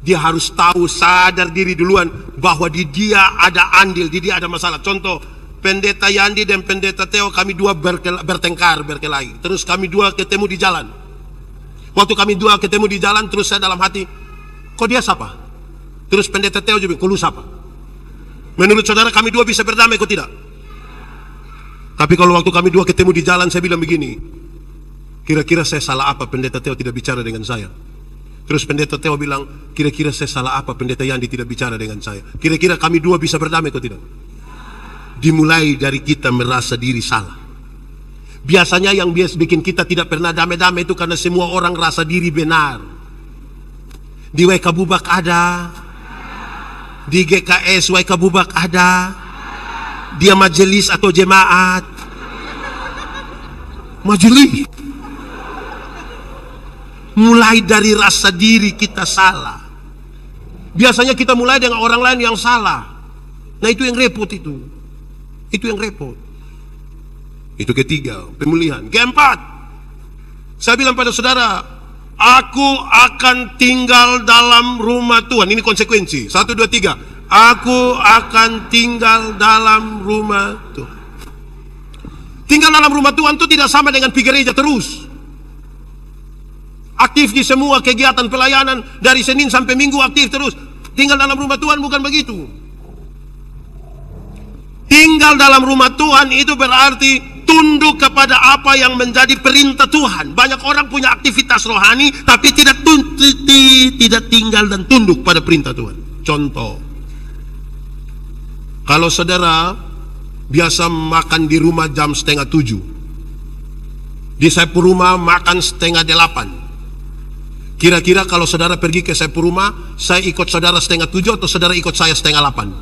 Speaker 1: dia harus tahu, sadar diri duluan bahwa di dia ada andil, di dia ada masalah. Contoh, pendeta Yandi dan pendeta Theo, kami dua bertengkar, berkelahi. Terus kami dua ketemu di jalan. Waktu kami dua ketemu di jalan, terus saya dalam hati, kok dia siapa? Terus pendeta Theo juga, kok lu siapa? Menurut saudara kami dua bisa berdamai, kok tidak? Tapi kalau waktu kami dua ketemu di jalan, saya bilang begini, kira-kira saya salah apa pendeta Theo tidak bicara dengan saya? Terus pendeta Theo bilang, kira-kira saya salah apa pendeta Yandi tidak bicara dengan saya? Kira-kira kami dua bisa berdamai, kok tidak? Dimulai dari kita merasa diri salah. Biasanya yang bikin kita tidak pernah damai-damai itu karena semua orang rasa diri benar. Di WK Bubak ada, di GKS WK Bubak ada, dia majelis atau jemaat, majelis. Mulai dari rasa diri kita salah. Biasanya kita mulai dengan orang lain yang salah. Nah itu yang repot itu. Itu yang repot. Itu ketiga, pemulihan. Keempat, saya bilang pada saudara, aku akan tinggal dalam rumah Tuhan. Ini konsekuensi. 1, 2, 3. Aku akan tinggal dalam rumah Tuhan. Tinggal dalam rumah Tuhan itu tidak sama dengan pergi gereja terus. Aktif di semua kegiatan pelayanan, dari Senin sampai Minggu aktif terus. Tinggal dalam rumah Tuhan bukan begitu. Tinggal dalam rumah Tuhan itu berarti tunduk kepada apa yang menjadi perintah Tuhan. Banyak orang punya aktivitas rohani tapi tidak tinggal dan tunduk pada perintah Tuhan. Contoh, kalau saudara biasa makan di rumah jam 6:30, di Saipul rumah makan 6:30. Kira-kira kalau saudara pergi ke Saipul rumah, saya ikut saudara 6:30 atau saudara ikut saya 7:30?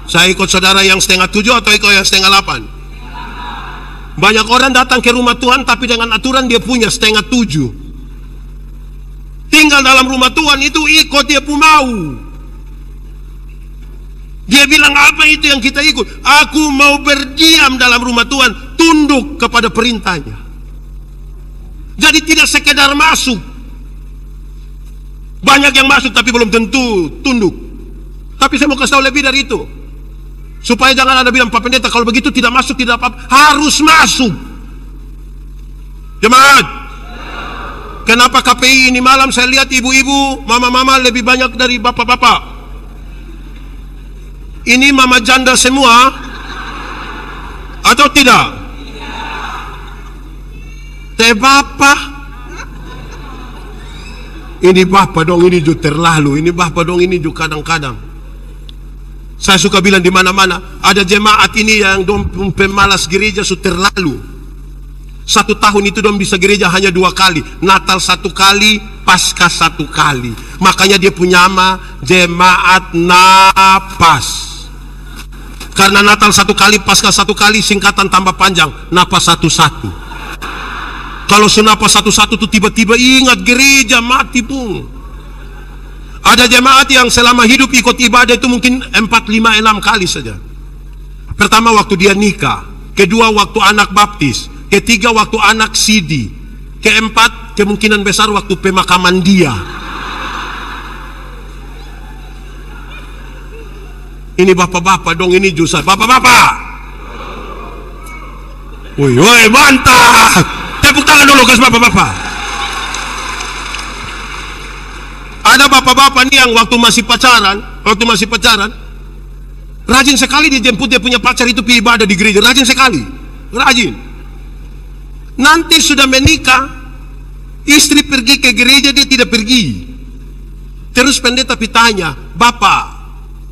Speaker 1: Saya ikut saudara yang 7:30 atau ikut yang 7:30? Banyak orang datang ke rumah Tuhan tapi dengan aturan dia punya 6:30. Tinggal dalam rumah Tuhan itu ikut dia pun mau. Dia bilang apa itu yang kita ikut? Aku mau berdiam dalam rumah Tuhan, tunduk kepada perintahnya. Jadi tidak sekedar masuk. Banyak yang masuk tapi belum tentu tunduk. Tapi saya mau kasih tahu lebih dari itu. Supaya jangan ada bilang, Pak Pendeta kalau begitu tidak masuk, tidak apa-apa. Harus masuk. Jemaat, kenapa KPI ini malam saya lihat ibu-ibu, mama-mama lebih banyak dari bapak-bapak? Ini mama janda semua atau tidak? Teh bapak. Ini bapak dong, ini juga terlalu. Ini bapak dong, ini juga kadang-kadang. Saya suka bilang di mana-mana ada jemaat ini yang pemalas gereja su terlalu. 1 tahun itu dong bisa gereja hanya 2 kali. Natal 1 kali, Paskah 1 kali. Makanya dia punya nama Jemaat Napas. Karena Natal 1 kali, Paskah 1 kali, singkatan tambah panjang, Napas 1-1. Kalau senapas 1-1 itu tiba-tiba ingat gereja mati pun. Ada jemaat yang selama hidup ikut ibadah itu mungkin 4, 5, 6 kali saja. Pertama waktu dia nikah, kedua waktu anak baptis, ketiga waktu anak sidi, keempat kemungkinan besar waktu pemakaman dia. Ini bapak-bapak dong, ini jurusan bapak-bapak. Woi, woi, mantap. Tepuk tangan dulu guys bapak-bapak. Ada bapak-bapak nih yang waktu masih pacaran, rajin sekali dia jemput dia punya pacar itu pergi ibadah di gereja, rajin sekali, rajin. Nanti sudah menikah, istri pergi ke gereja dia tidak pergi. Terus pendeta tanya, "Bapak,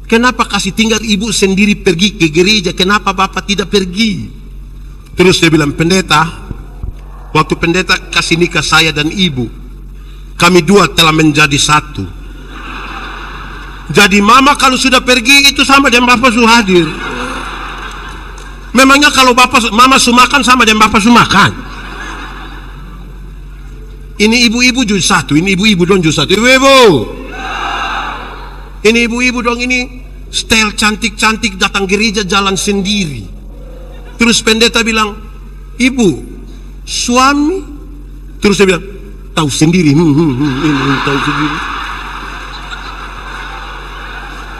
Speaker 1: kenapa kasih tinggal ibu sendiri pergi ke gereja? Kenapa bapak tidak pergi?" Terus dia bilang, "Pendeta, waktu pendeta kasih nikah saya dan ibu, kami dua telah menjadi satu. Jadi mama kalau sudah pergi itu sama dengan bapak sudah hadir. Memangnya kalau mama sumakan sama dengan bapak sumakan?" Ini ibu-ibu juga satu, ini ibu-ibu dong juga satu. Ibu-ibu, ini ibu-ibu dong, ini style cantik-cantik datang gereja jalan sendiri. Terus pendeta bilang, "Ibu, suami?" Terus dia bilang, "Tahu sendiri, tahu sendiri.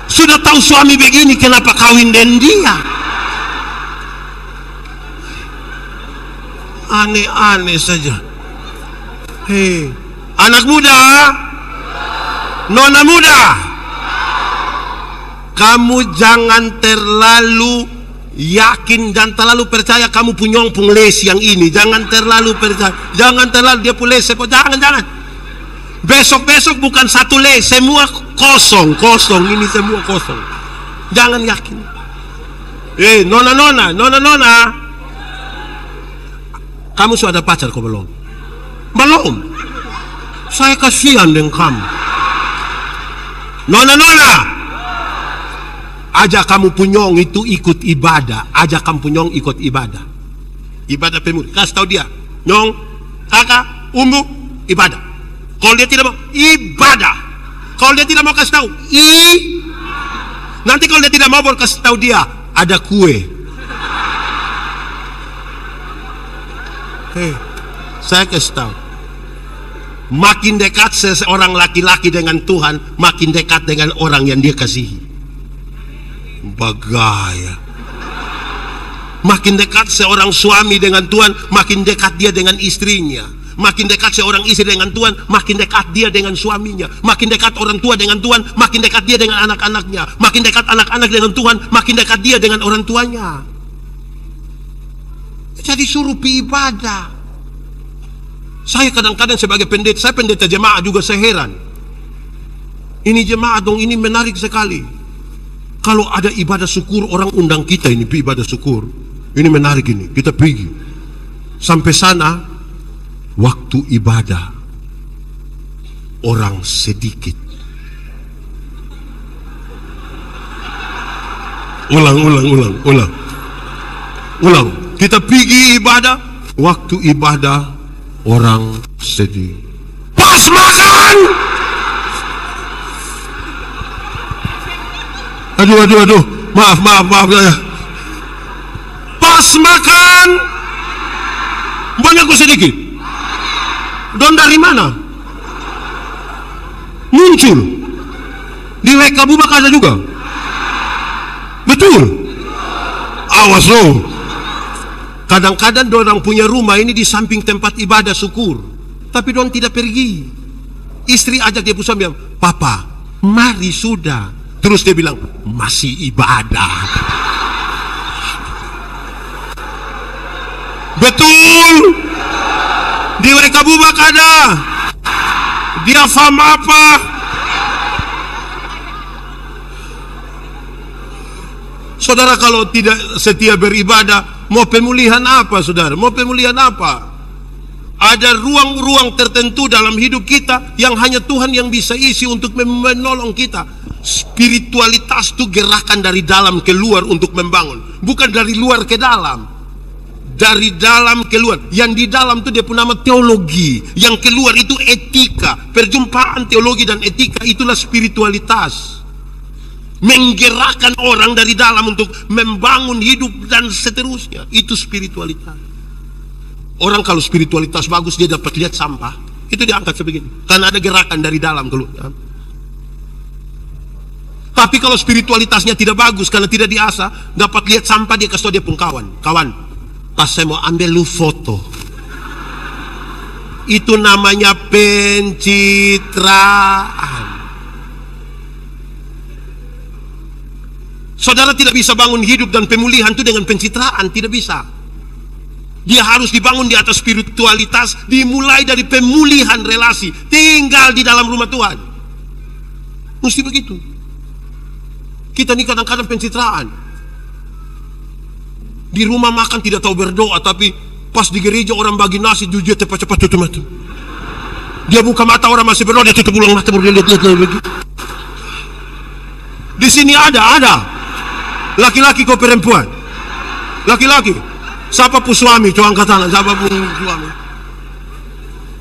Speaker 1: Sudah tahu suami begini, kenapa kawin dengan dia?" Aneh-aneh saja. Hei, anak muda, nona muda, kamu jangan terlalu yakin dan terlalu percaya kamu punya les yang ini. Jangan terlalu percaya, jangan terlalu dia punya les. Jangan. Besok bukan 1 les, semua kosong. Ini semua kosong. Jangan yakin. Nona, kamu sudah ada pacar kok belum? Belum. Saya kasihan dengan kamu. Nona, ajak kamu punyong itu ikut ibadah. Ajak kamu punyong ikut ibadah. Ibadah pemuda. Kasih tahu dia, nyong, kakak, umbu, ibadah. Kalau dia tidak mau, ibadah. Kalau dia tidak mau kasih tahu, nanti kalau dia tidak mau kasih tahu dia, ada kue. Saya kasih tahu. Makin dekat seseorang laki-laki dengan Tuhan, makin dekat dengan orang yang dia kasihi. Bagaya. Makin dekat seorang suami dengan Tuhan, makin dekat dia dengan istrinya. Makin dekat seorang istri dengan Tuhan, makin dekat dia dengan suaminya. Makin dekat orang tua dengan Tuhan, makin dekat dia dengan anak-anaknya. Makin dekat anak-anak dengan Tuhan, makin dekat dia dengan orang tuanya. Jadi suruh pergi ibadah. Saya kadang-kadang sebagai pendeta, saya pendeta jemaat juga, saya heran. Ini jemaat dong, ini menarik sekali. Kalau ada ibadah syukur, orang undang kita ini ibadah syukur. Ini menarik ini, kita pergi. Sampai sana, waktu ibadah, orang sedikit. Ulang. Kita pergi ibadah, waktu ibadah, orang sedih. Pas makan. Aduh. Maaf ya. Pas makan, banyak kok sedikit. Don dari mana? Muncul. Di WK Bubak ada juga. Betul. Awas loh. Kadang-kadang dorang punya rumah ini di samping tempat ibadah syukur, tapi dorang tidak pergi. Istri ajak dia pusat bilang, "Papa, mari sudah." Terus dia bilang, "Masih ibadah." Betul. Di WK Bubak ada. Dia faham apa? Saudara kalau tidak setia beribadah, mau pemulihan apa saudara? Mau pemulihan apa? Ada ruang-ruang tertentu dalam hidup kita yang hanya Tuhan yang bisa isi untuk menolong kita. Spiritualitas itu gerakan dari dalam keluar untuk membangun, bukan dari luar ke dalam. Dari dalam keluar. Yang di dalam itu dia punya nama teologi, yang keluar itu etika. Perjumpaan teologi dan etika itulah spiritualitas. Menggerakkan orang dari dalam untuk membangun hidup dan seterusnya. Itu spiritualitas. Orang kalau spiritualitas bagus, dia dapat lihat sampah, itu diangkat sebegini, karena ada gerakan dari dalam keluar. Tapi kalau spiritualitasnya tidak bagus karena tidak diasah, dapat lihat sampah, dia kasih tahu dia pun kawan, pas saya mau ambil lu foto. Itu namanya pencitraan. Saudara tidak bisa bangun hidup dan pemulihan itu dengan pencitraan, tidak bisa. Dia harus dibangun di atas spiritualitas, dimulai dari pemulihan relasi, tinggal di dalam rumah Tuhan. Mesti begitu. Kita ini kadang-kadang pencitraan. Di rumah makan tidak tahu berdoa, tapi pas di gereja orang bagi nasi, dia cepat-cepat tutup mata. Dia buka mata, orang masih berdoa, dia tutup ulang mata, baru dia lihat begitu. Di sini ada laki-laki kau perempuan, laki-laki. Siapa pun suami, coba angkat tangan, siapa pun suami.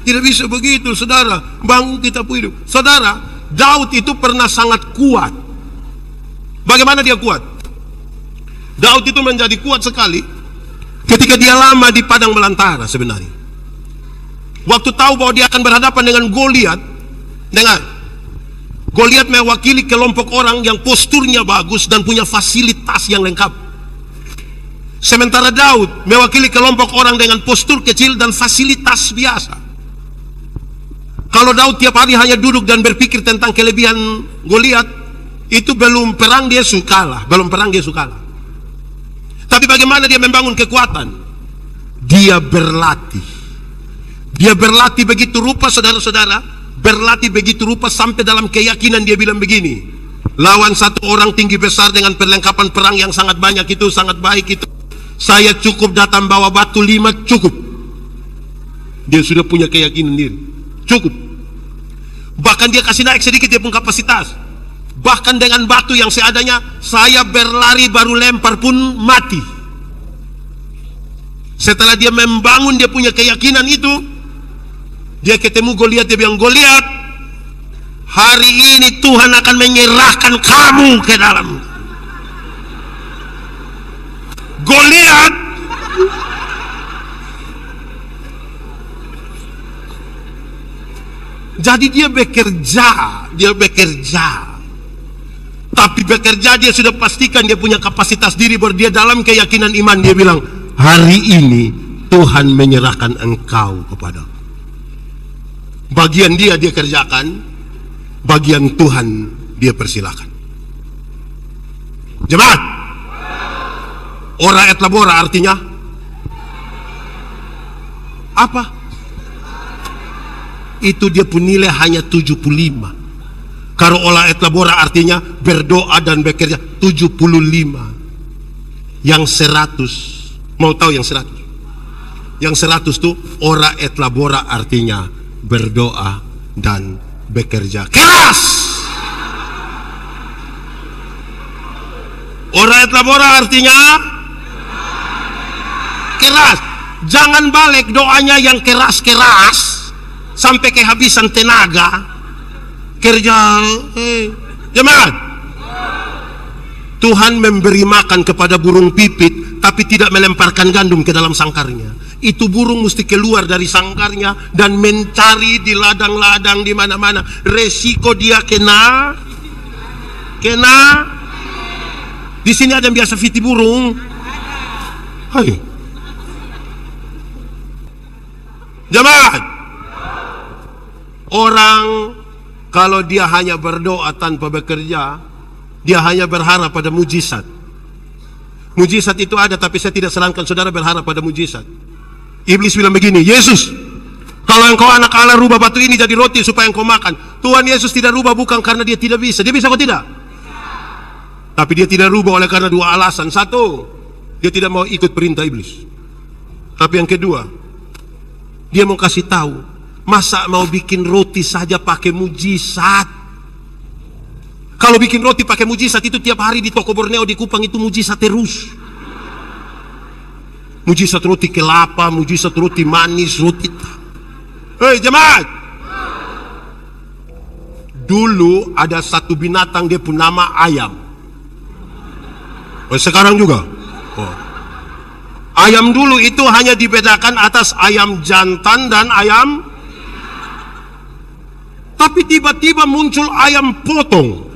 Speaker 1: Tidak bisa begitu, saudara. Bangun kita pun hidup. Saudara, Daud itu pernah sangat kuat. Bagaimana dia kuat? Daud itu menjadi kuat sekali ketika dia lama di padang belantara sebenarnya. Waktu tahu bahwa dia akan berhadapan dengan Goliat. Dengar, Goliat mewakili kelompok orang yang posturnya bagus dan punya fasilitas yang lengkap. Sementara Daud mewakili kelompok orang dengan postur kecil dan fasilitas biasa. Kalau Daud tiap hari hanya duduk dan berpikir tentang kelebihan Goliat, itu belum perang dia suka kalah. Tapi bagaimana dia membangun kekuatan? Dia berlatih. Dia berlatih begitu rupa, saudara-saudara. Berlatih begitu rupa sampai dalam keyakinan dia bilang begini, lawan satu orang tinggi besar dengan perlengkapan perang yang sangat banyak, itu sangat baik itu. Saya cukup datang bawa batu 5, cukup. Dia sudah punya keyakinan diri, cukup. Bahkan dia kasih naik sedikit dia pun kapasitas. Bahkan dengan batu yang seadanya, saya berlari baru lempar pun mati. Setelah dia membangun dia punya keyakinan itu, dia ketemu Goliat, dia bilang, Goliat, hari ini Tuhan akan menyerahkan kamu ke dalam. Goliat jadi dia bekerja. Tapi bekerja dia sudah pastikan dia punya kapasitas diri, baru dia dalam keyakinan iman dia bilang, hari ini Tuhan menyerahkan engkau kepada. Bagian dia kerjakan, bagian Tuhan dia persilahkan. Jemaat, ora et labora artinya apa? Itu dia pun nilai hanya 75. Kalau olah et labora artinya berdoa dan bekerja, 75. Yang 100, mau tahu yang 100? Yang 100 itu ora et labora artinya berdoa dan bekerja keras. Ora et labora artinya keras. Jangan balik doanya yang keras-keras sampai kehabisan tenaga kerja. Jemaat, Tuhan memberi makan kepada burung pipit, tapi tidak melemparkan gandum ke dalam sangkarnya. Itu burung mesti keluar dari sangkarnya dan mencari di ladang-ladang di mana-mana. Resiko dia kena. Di sini ada yang biasa fiti burung. Hai. Jemaat, orang kalau dia hanya berdoa tanpa bekerja, dia hanya berharap pada mujizat. Mujizat itu ada, tapi saya tidak sarankan saudara berharap pada mujizat. Iblis bilang begini, Yesus, kalau engkau anak Allah, rubah batu ini jadi roti supaya engkau makan. Tuhan Yesus tidak rubah bukan karena dia tidak bisa. Dia bisa kok tidak? Tapi dia tidak rubah oleh karena dua alasan. Satu, dia tidak mau ikut perintah iblis. Tapi yang kedua, Dia mau kasih tahu, masa mau bikin roti saja pakai mujizat? Kalau bikin roti pakai mujizat itu tiap hari di toko Borneo di Kupang itu mujizat terus. Mujizat roti kelapa, mujizat roti manis, roti. Hei jemaat, dulu ada satu binatang dia pun nama ayam. Sekarang juga. Ayam dulu itu hanya dibedakan atas ayam jantan dan ayam. Tapi tiba-tiba muncul ayam potong.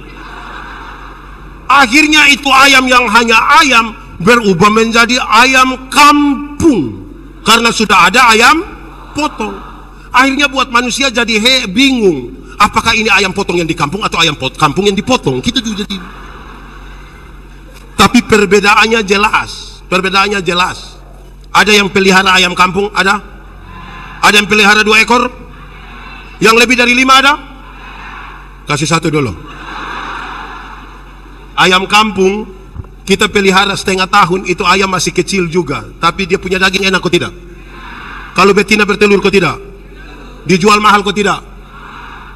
Speaker 1: Akhirnya itu ayam yang hanya ayam berubah menjadi ayam kampung. Karena sudah ada ayam potong. Akhirnya buat manusia jadi bingung. Apakah ini ayam potong yang di kampung atau ayam kampung yang dipotong? Gitu juga jadi. Tapi perbedaannya jelas. Perbedaannya jelas. Ada yang pelihara ayam kampung? Ada? Ada yang pelihara 2 ekor? Yang lebih dari 5 ada? Kasih 1 dulu. Ayam kampung kita pelihara setengah tahun, itu ayam masih kecil juga, tapi dia punya daging enak kok tidak? Kalau betina bertelur kok tidak? Dijual mahal kok tidak?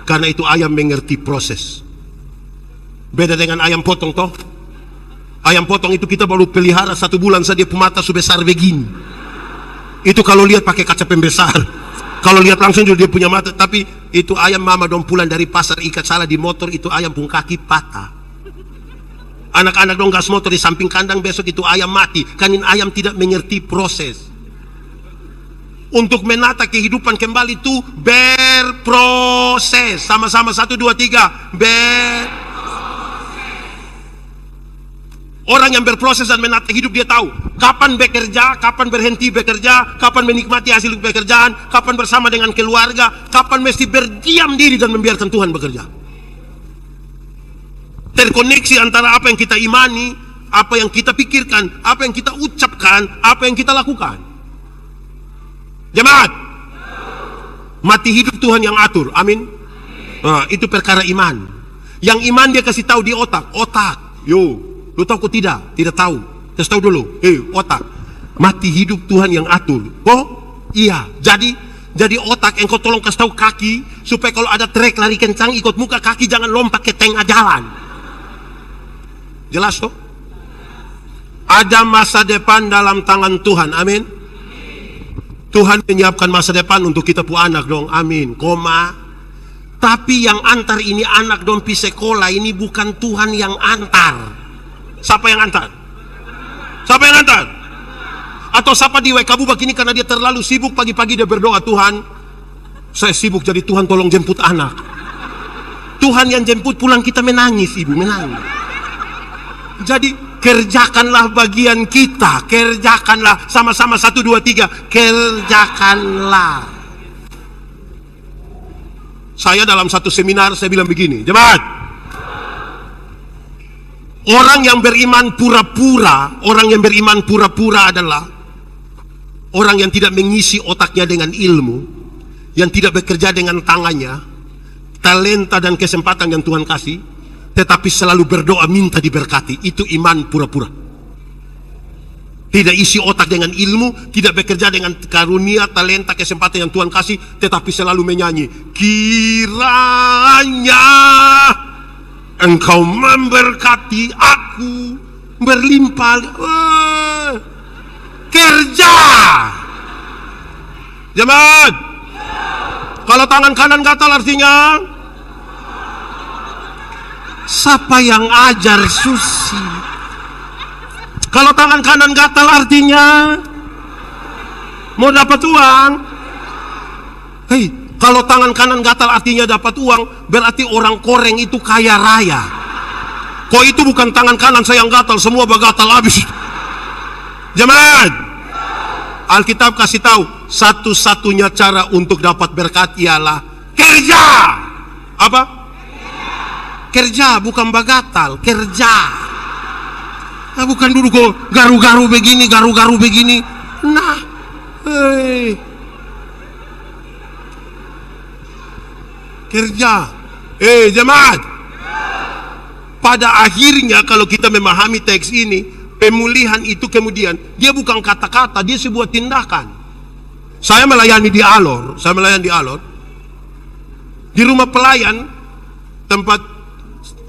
Speaker 1: Karena itu ayam mengerti proses. Beda dengan ayam potong toh. Ayam potong itu kita baru pelihara 1 bulan saja mata sebesar begini. Itu kalau lihat pakai kaca pembesar. Kalau lihat langsung juga dia punya mata. Tapi itu ayam mama dong pulang dari pasar ikat salah di motor, itu ayam pun kaki patah. Anak-anak dong gas motor di samping kandang, besok itu ayam mati. Karena ayam tidak mengerti proses. Untuk menata kehidupan kembali itu berproses. Sama-sama 1, 2, 3 Orang yang berproses dan menata hidup dia tahu kapan bekerja, kapan berhenti bekerja, kapan menikmati hasil pekerjaan, kapan bersama dengan keluarga, kapan mesti berdiam diri dan membiarkan Tuhan bekerja. Terkoneksi antara apa yang kita imani, apa yang kita pikirkan, apa yang kita ucapkan, apa yang kita lakukan. Jemaat, mati hidup Tuhan yang atur, amin. Nah, itu perkara iman. Yang iman dia kasih tahu di otak, yo. Lu tahu kok tidak? Tidak tahu. Kasih tahu dulu. Otak. Mati hidup Tuhan yang atur. Oh, iya. Jadi otak engkau tolong kasih tahu kaki supaya kalau ada trek lari kencang ikut muka kaki, jangan lompat ke tengah jalan. Jelas toh? Ada masa depan dalam tangan Tuhan. Amin. Tuhan menyiapkan masa depan untuk kita pu anak dong. Amin. Tapi yang antar ini anak dong pi sekolah ini bukan Tuhan yang antar. Siapa yang antar? Siapa yang antar? Atau siapa di WK Bubak ini karena dia terlalu sibuk, pagi-pagi dia berdoa, Tuhan saya sibuk jadi Tuhan tolong jemput anak. Tuhan yang jemput pulang kita menangis, ibu menangis. Jadi kerjakanlah bagian kita, kerjakanlah sama-sama 1, 2, 3 kerjakanlah. Saya dalam satu seminar saya bilang begini, jemaat, orang yang beriman pura-pura adalah orang yang tidak mengisi otaknya dengan ilmu, yang tidak bekerja dengan tangannya, talenta dan kesempatan yang Tuhan kasih, tetapi selalu berdoa minta diberkati. Itu iman pura-pura. Tidak isi otak dengan ilmu, tidak bekerja dengan karunia, talenta, kesempatan yang Tuhan kasih, tetapi selalu menyanyi, kiranya Engkau memberkati aku berlimpah. Kerja. Jemaat, kalau tangan kanan gatal artinya siapa yang ajar Susi? Kalau tangan kanan gatal artinya mau dapat uang. Kalau tangan kanan gatal artinya dapat uang, berarti orang koreng itu kaya raya. Kok itu bukan tangan kanan saya yang gatal, semua bagatal habis. Jemaat, Alkitab kasih tahu satu-satunya cara untuk dapat berkat ialah kerja. Apa? Kerja, bukan bagatal, kerja. Nah, bukan dulu kok garu-garu begini, garu-garu begini. Nah, kerja. Jemaat, pada akhirnya kalau kita memahami teks ini, pemulihan itu kemudian dia bukan kata-kata, dia sebuah tindakan. Saya melayani di Alor, di rumah pelayan, tempat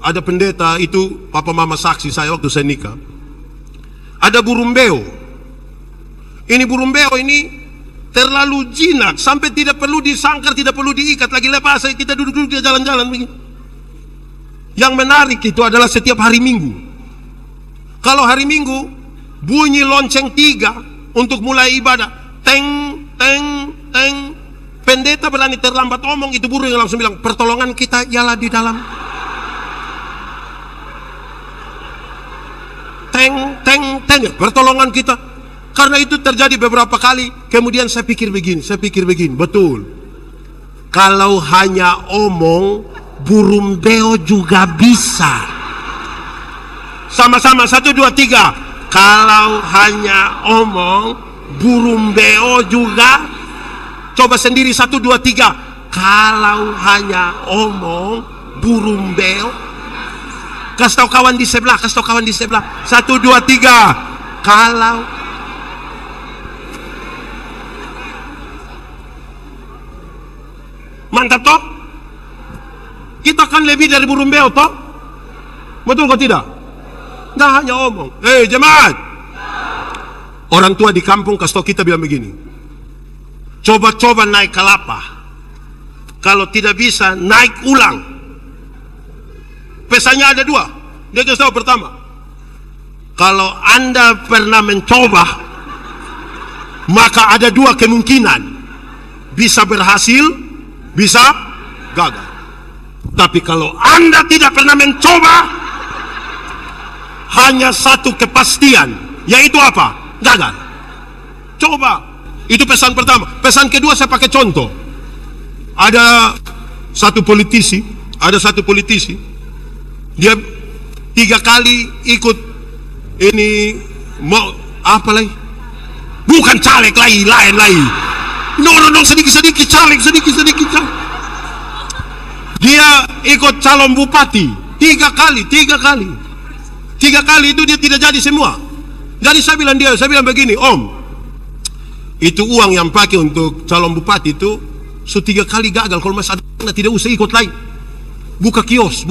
Speaker 1: ada pendeta, itu papa mama saksi saya waktu saya nikah. Ada burung beo. Ini burung beo ini terlalu jinak sampai tidak perlu disangkar, tidak perlu diikat lagi, lepas kita duduk-duduk jalan-jalan begini. Yang menarik itu adalah setiap hari Minggu. Kalau hari Minggu bunyi lonceng 3 untuk mulai ibadah, teng teng teng. Pendeta berani terlambat omong, itu burung yang langsung bilang, pertolongan kita ialah di dalam. Teng teng teng, pertolongan kita. Karena itu terjadi beberapa kali. Kemudian saya pikir begini, betul. Kalau hanya omong, burung beo juga bisa. Sama-sama, 1, 2, 3. Kalau hanya omong, burung beo juga. Coba sendiri, 1, 2, 3. Kalau hanya omong, burung beo. Kasih tahu kawan di sebelah, 1, 2, 3. Kalau mantap toh? Kita kan lebih dari burung beo toh? Betul kok tidak? Nggak hanya omong. Jemaat, orang tua di kampung kasih tahu kita bilang begini, coba-coba naik kelapa, kalau tidak bisa naik ulang. Pesannya ada 2. Dia kasih tahu, pertama, kalau Anda pernah mencoba, maka ada 2 kemungkinan, bisa berhasil, bisa gagal. Tapi kalau Anda tidak pernah mencoba, hanya 1 kepastian, yaitu apa? Gagal. Coba. Itu pesan pertama. Pesan kedua saya pakai contoh. Ada satu politisi, dia 3 kali ikut ini, mau apa lagi? Bukan caleg lagi, lain lagi. No, sedikit caleg. Dia ikut calon bupati 3 kali. 3 kali itu dia tidak jadi semua. Jadi saya bilang begini, Om, itu uang yang pakai untuk calon bupati itu 3 kali gagal. Kalau masih ada, tidak usah ikut lagi. Buka kios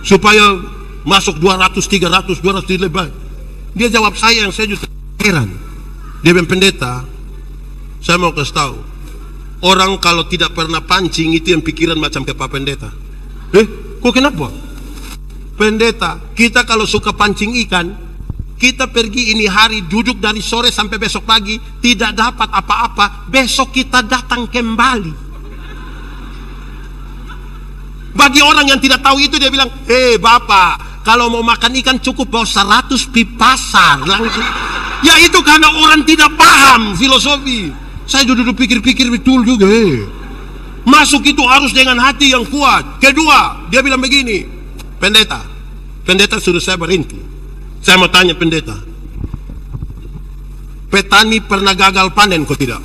Speaker 1: supaya masuk 200, 300, 200 lebih. Dia jawab saya, yang saya juga heran. Dia bilang, pendeta, saya mau kasih tahu, orang kalau tidak pernah pancing itu yang pikiran macam ke Pak Pendeta. Kok kenapa? Pendeta, kita kalau suka pancing ikan, kita pergi ini hari, duduk dari sore sampai besok pagi, tidak dapat apa-apa, besok kita datang kembali. Bagi orang yang tidak tahu itu, dia bilang, Bapak, kalau mau makan ikan cukup bawa 100 pi pasar langsung. Ya itu karena orang tidak paham filosofi. Saya duduk pikir-pikir, betul juga. Masuk itu harus dengan hati yang kuat. Kedua, dia bilang begini, pendeta suruh saya berhenti. Saya mau tanya pendeta, petani pernah gagal panen kok tidak?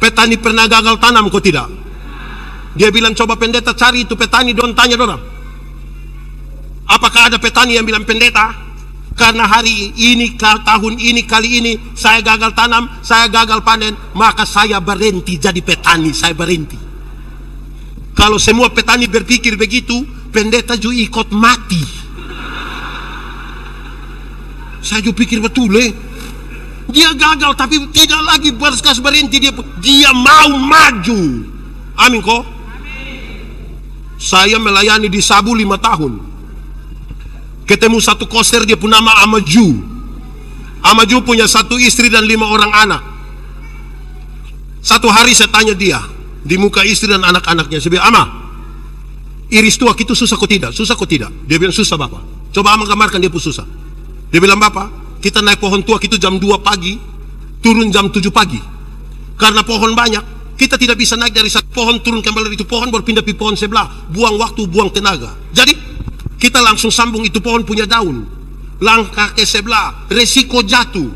Speaker 1: Petani pernah gagal tanam kok tidak? Dia bilang, coba pendeta cari itu petani, tanya dorang. Apakah ada petani yang bilang, pendeta, karena hari ini, tahun ini, kali ini saya gagal tanam, saya gagal panen, maka saya berhenti jadi petani, saya berhenti. Kalau semua petani berpikir begitu, pendeta juga ikut mati. Saya juga pikir betul, dia gagal tapi tidak lagi berhenti, dia mau maju. Amin kok. Saya melayani di Sabu 5 tahun. Ketemu satu koster, dia pun nama Amaju. Amaju punya 1 istri dan 5 orang anak. Satu hari saya tanya dia di muka istri dan anak-anaknya, saya bilang, Ama, iris tuak itu susah kok tidak? Susah kok tidak? Dia bilang, susah Bapak. Coba Ama gambarkan dia pun susah. Dia bilang, Bapak, kita naik pohon tuak itu jam 2 pagi, turun jam 7 pagi. Karena pohon banyak, kita tidak bisa naik dari satu pohon turun kembali dari itu pohon, berpindah ke pohon sebelah, buang waktu, buang tenaga. Jadi kita langsung sambung, itu pohon punya daun, langkah ke sebelah, resiko jatuh,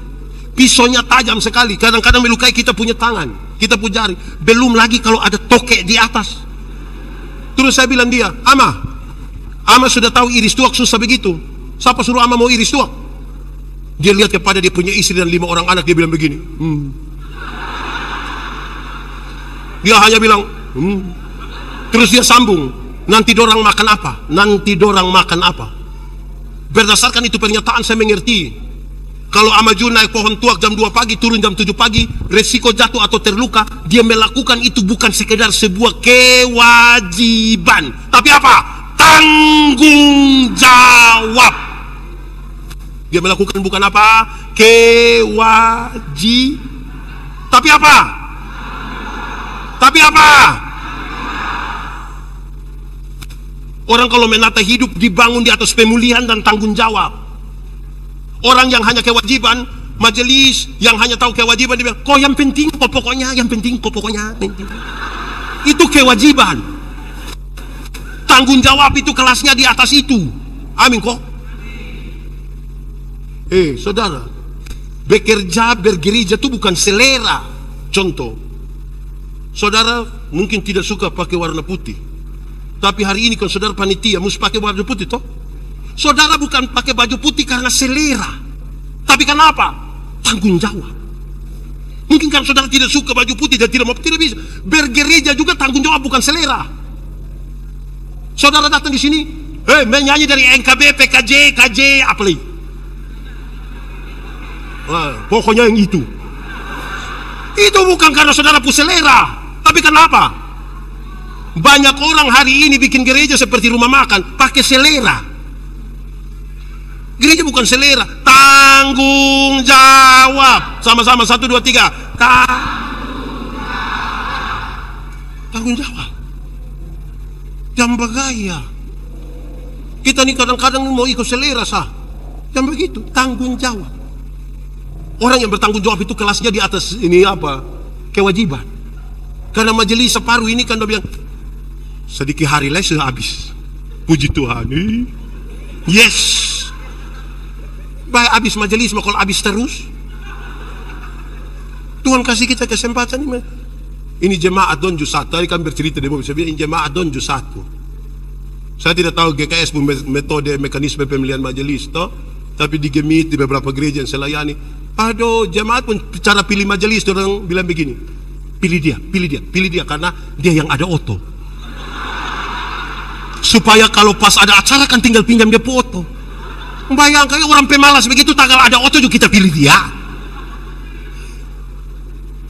Speaker 1: pisaunya tajam sekali, kadang-kadang melukai kita punya tangan, kita punya jari, belum lagi kalau ada tokek di atas. Terus saya bilang dia, Ama sudah tahu iris tuak susah begitu, siapa suruh Ama mau iris tuak? Dia lihat kepada dia punya istri dan 5 orang anak, dia bilang begini, Dia hanya bilang, Terus dia sambung, nanti dorang makan apa? Nanti dorang makan apa? Berdasarkan itu pernyataan saya mengerti, kalau Amaju naik pohon tuak jam 2 pagi, turun jam 7 pagi, resiko jatuh atau terluka, dia melakukan itu bukan sekedar sebuah kewajiban, tapi apa? Tanggung jawab. Dia melakukan bukan apa? Tapi apa? Tapi apa? Orang kalau menata hidup dibangun di atas pemulihan dan tanggung jawab. Orang yang hanya kewajiban, majelis yang hanya tahu kewajiban, dia bilang, kok yang penting kok pokoknya, yang penting kok pokoknya. Itu kewajiban. Tanggung jawab itu kelasnya di atas itu. Amin kok. Saudara, bekerja, bergereja itu bukan selera. Contoh, saudara mungkin tidak suka pakai warna putih, tapi hari ini kan saudara panitia mesti pakai baju putih toh. Saudara bukan pakai baju putih karena selera, tapi kenapa? Tanggung jawab. Mungkin kan saudara tidak suka baju putih dan tidak mau, tidak bisa. Bergereja juga tanggung jawab bukan selera. Saudara datang di sini, menyanyi dari NKB, PKJ, KJ, apa lagi? Pokoknya yang itu. Itu bukan karena saudara punya selera, tapi kenapa? Banyak orang hari ini bikin gereja seperti rumah makan, pakai selera. Gereja bukan selera, tanggung jawab. Sama-sama 1, 2, 3. Tanggung jawab. Jangan bergaya. Kita nih kadang-kadang mau ikut selera sah. Jangan begitu, tanggung jawab. Orang yang bertanggung jawab itu kelasnya di atas ini apa? Kewajiban. Karena majelis separuh ini kan dia bilang, sedikit hari lagi sudah habis. Puji Tuhan. Yes. Baik habis majelis, mau kalau habis terus. Tuhan kasih kita kesempatan ini. Ini jemaat Donju 1. Tadi kan bercerita di mobil, saya bilang ini jemaat Donju 1. Saya tidak tahu GKS pun metode mekanisme pemilihan majelis toh, tapi di Gemit, di beberapa gereja yang saya layani, aduh jemaat pun cara pilih majelis, orang bilang begini, pilih dia karena dia yang ada oto, supaya kalau pas ada acara kan tinggal pinjam dia foto. Bayangkan orang pemalas begitu, tanggal ada oto juga kita pilih dia.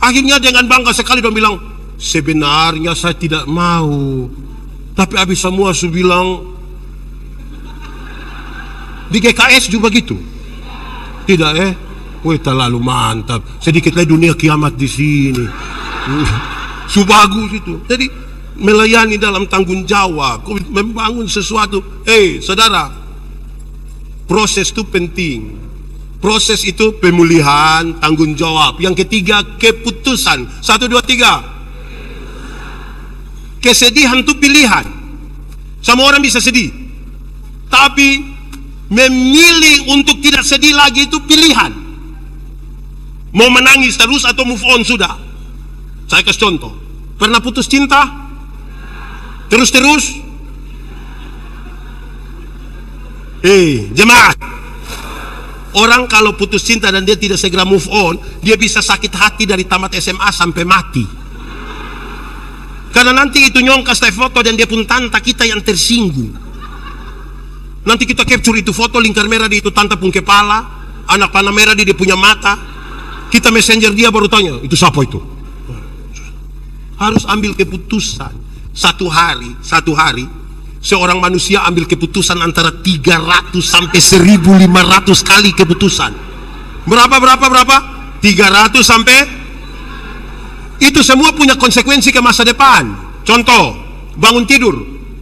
Speaker 1: Akhirnya dengan bangga sekali dia bilang, sebenarnya saya tidak mau, tapi habis semua saya bilang, di GKS juga gitu. Tidak wih terlalu mantap. Sedikit lagi dunia kiamat di sini. Bagus itu. Jadi melayani dalam tanggung jawab, membangun sesuatu. Saudara, proses itu penting. Proses itu pemulihan, tanggung jawab. Yang ketiga, keputusan. 1, 2, 3. Kesedihan itu pilihan. Semua orang bisa sedih, tapi memilih untuk tidak sedih lagi itu pilihan. Mau menangis terus atau move on sudah. Saya kasih contoh. Pernah putus cinta? Terus-terus? Jemaat. Orang kalau putus cinta dan dia tidak segera move on, dia bisa sakit hati dari tamat SMA sampai mati. Karena nanti itu nyongka stay foto dan dia pun tanta kita yang tersinggung. Nanti kita capture itu foto, lingkar merah di itu tanta pun kepala, anak panah merah di dia punya mata. Kita messenger dia baru tanya, itu siapa itu? Harus ambil keputusan. Satu hari seorang manusia ambil keputusan antara 300 sampai 1.500 kali keputusan. Berapa? 300 sampai. Itu semua punya konsekuensi ke masa depan. Contoh, bangun tidur,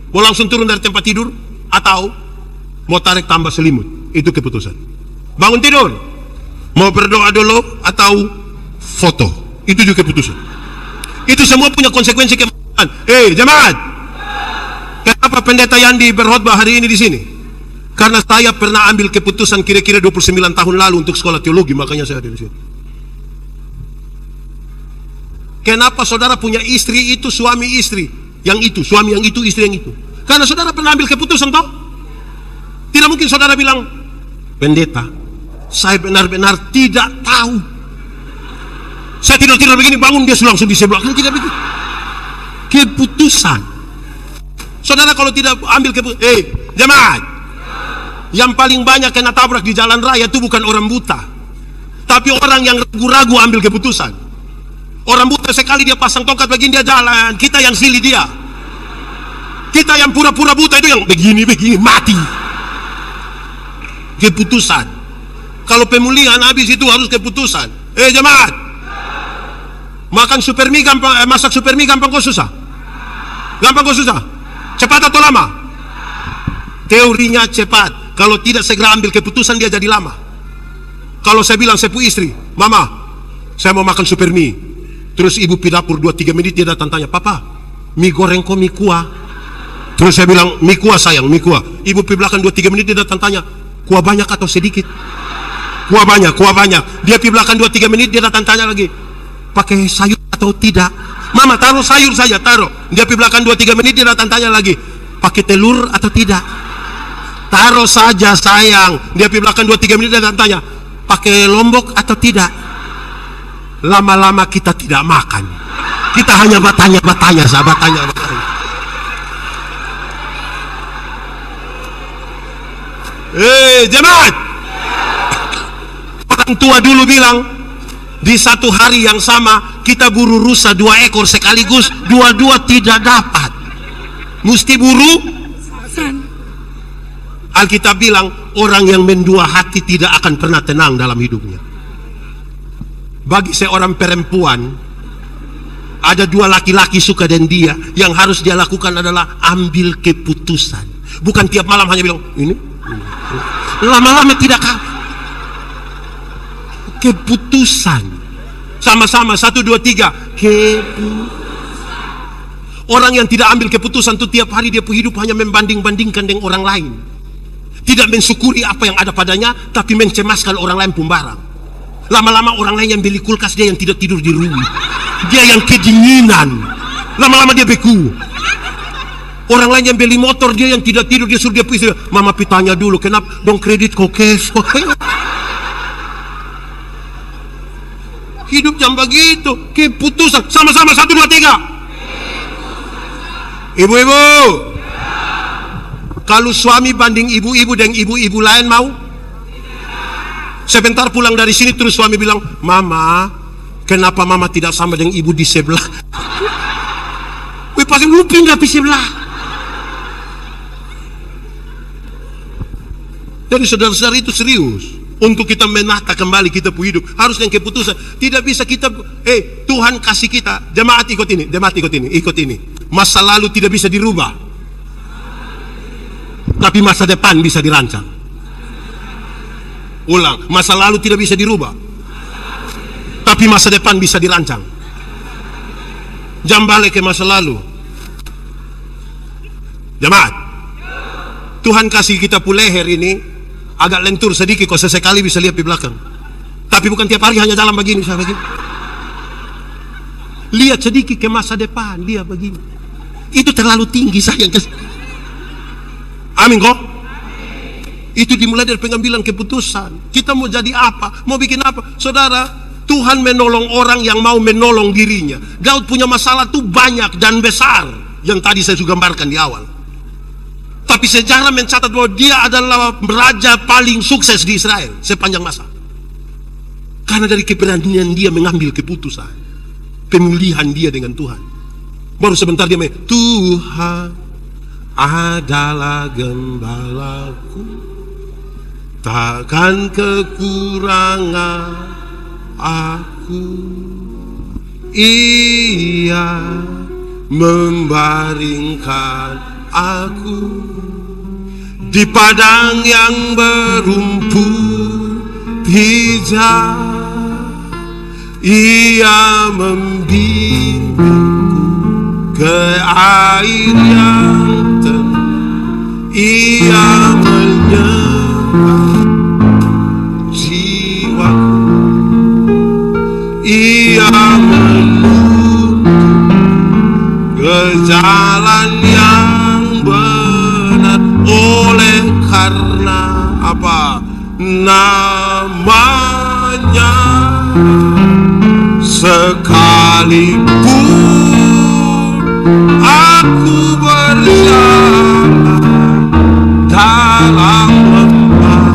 Speaker 1: mau langsung turun dari tempat tidur atau mau tarik tambah selimut, itu keputusan. Bangun tidur, mau berdoa dulu atau foto, itu juga keputusan. Itu semua punya konsekuensi ke masa depan. Jemaat, kenapa pendeta Yandi berkhotbah hari ini di sini? Karena saya pernah ambil keputusan kira-kira 29 tahun lalu untuk sekolah teologi, makanya saya ada di sini. Kenapa saudara punya istri itu, suami istri yang itu, suami yang itu, istri yang itu? Karena saudara pernah ambil keputusan toh? Tidak mungkin saudara bilang, pendeta, saya benar-benar tidak tahu. Saya tidur begini, bangun dia langsung di sebelah. Kan tidak begitu. keputusan. Saudara kalau tidak ambil keputusan, jemaat, yang paling banyak kena tabrak di jalan raya itu bukan orang buta, tapi orang yang ragu-ragu ambil keputusan. Orang buta sekali dia pasang tongkat begini dia jalan, kita yang silih dia. Kita yang pura-pura buta itu yang begini mati. Keputusan. Kalau pemulihan habis itu harus keputusan. Jemaat, makan super mie gampang, masak super mie gampang kok susah? Gampang kok susah? Cepat atau lama? Teorinya cepat. Kalau tidak segera ambil keputusan dia jadi lama. Kalau saya bilang saya punya istri, mama, saya mau makan super mie. Terus ibu pi dapur 2-3 menit dia datang tanya, papa, mie goreng kok mie kuah? Terus saya bilang, mie kuah sayang, mie kuah. Ibu pi belakang 2-3 menit dia datang tanya, kuah banyak atau sedikit? Kuah banyak, kuah banyak. Dia pi belakang 2-3 menit dia datang tanya lagi, pakai sayur atau tidak? Mama taruh sayur saja, taruh. Dia pi belakang 2-3 menit dia datang tanya lagi, pakai telur atau tidak? Taruh saja sayang. Dia pi belakang 2-3 menit dia datang tanya, pakai lombok atau tidak? Lama-lama kita tidak makan. Kita hanya bertanya-bertanya, sahabat, tanya-bertanya. Jemaat, orang tua dulu bilang, di satu hari yang sama kita buru rusa 2 ekor sekaligus, dua-dua tidak dapat, mesti buru. Alkitab bilang orang yang mendua hati tidak akan pernah tenang dalam hidupnya. Bagi seorang perempuan, ada 2 laki-laki suka dengan dia, yang harus dia lakukan adalah ambil keputusan. Bukan tiap malam hanya bilang ini. Lama-lama tidak keputusan. Sama-sama 1, 2, 3 keputusan. Orang yang tidak ambil keputusan itu tiap hari dia hidup hanya membanding-bandingkan dengan orang lain. Tidak mensyukuri apa yang ada padanya, tapi mencemaskan orang lain pun barang. Lama-lama orang lain yang beli kulkas, dia yang tidak tidur di rumah. Dia yang kedinginan. Lama-lama dia beku. Orang lain yang beli motor, dia yang tidak tidur, dia suruh dia istri, mama pitanya dulu, kenapa dong kredit kok cash kok. Hidup jam begitu. Keputusan. Sama-sama 1, 2, 3. Ibu-ibu, kalau suami banding ibu-ibu dengan ibu-ibu lain mau? Sebentar pulang dari sini terus suami bilang, mama, kenapa mama tidak sama dengan ibu di sebelah? Wih, pasti lu pindah di sebelah. Jadi saudara-saudara itu serius. Untuk kita menata kembali kita punya hidup harus dengan keputusan. Tidak bisa kita, Tuhan kasih kita, jemaat ikut ini, jemaat ikut ini. Masa lalu tidak bisa dirubah, tapi masa depan bisa dirancang. Ulang, masa lalu tidak bisa dirubah, tapi masa depan bisa dirancang. Jangan balik ke masa lalu. Jemaat, Tuhan kasih kita leher ini agak lentur sedikit, kok sesekali bisa lihat di belakang. Tapi bukan tiap hari hanya jalan begini, saya begini. Lihat sedikit ke masa depan, dia begini. Itu terlalu tinggi sayang. Amin kok? Itu dimulai dari pengambilan keputusan. Kita mau jadi apa? Mau bikin apa? Saudara, Tuhan menolong orang yang mau menolong dirinya. Daud punya masalah tuh banyak dan besar, yang tadi saya sudah gambarkan di awal. Tapi sejarah mencatat bahwa dia adalah raja paling sukses di Israel sepanjang masa. Karena dari keberanian dia mengambil keputusan, pemulihan dia dengan Tuhan. Baru sebentar dia Tuhan adalah gembalaku, takkan kekurangan aku. Ia membaringkan aku di padang yang berumput hijau. Ia membimbingku ke air yang tenang. Ia menyembah jiwaku. Ia menuntun ke jalan yang benar. Oleh karena apa? Namanya sekalipun Aku berjalan dalam lembah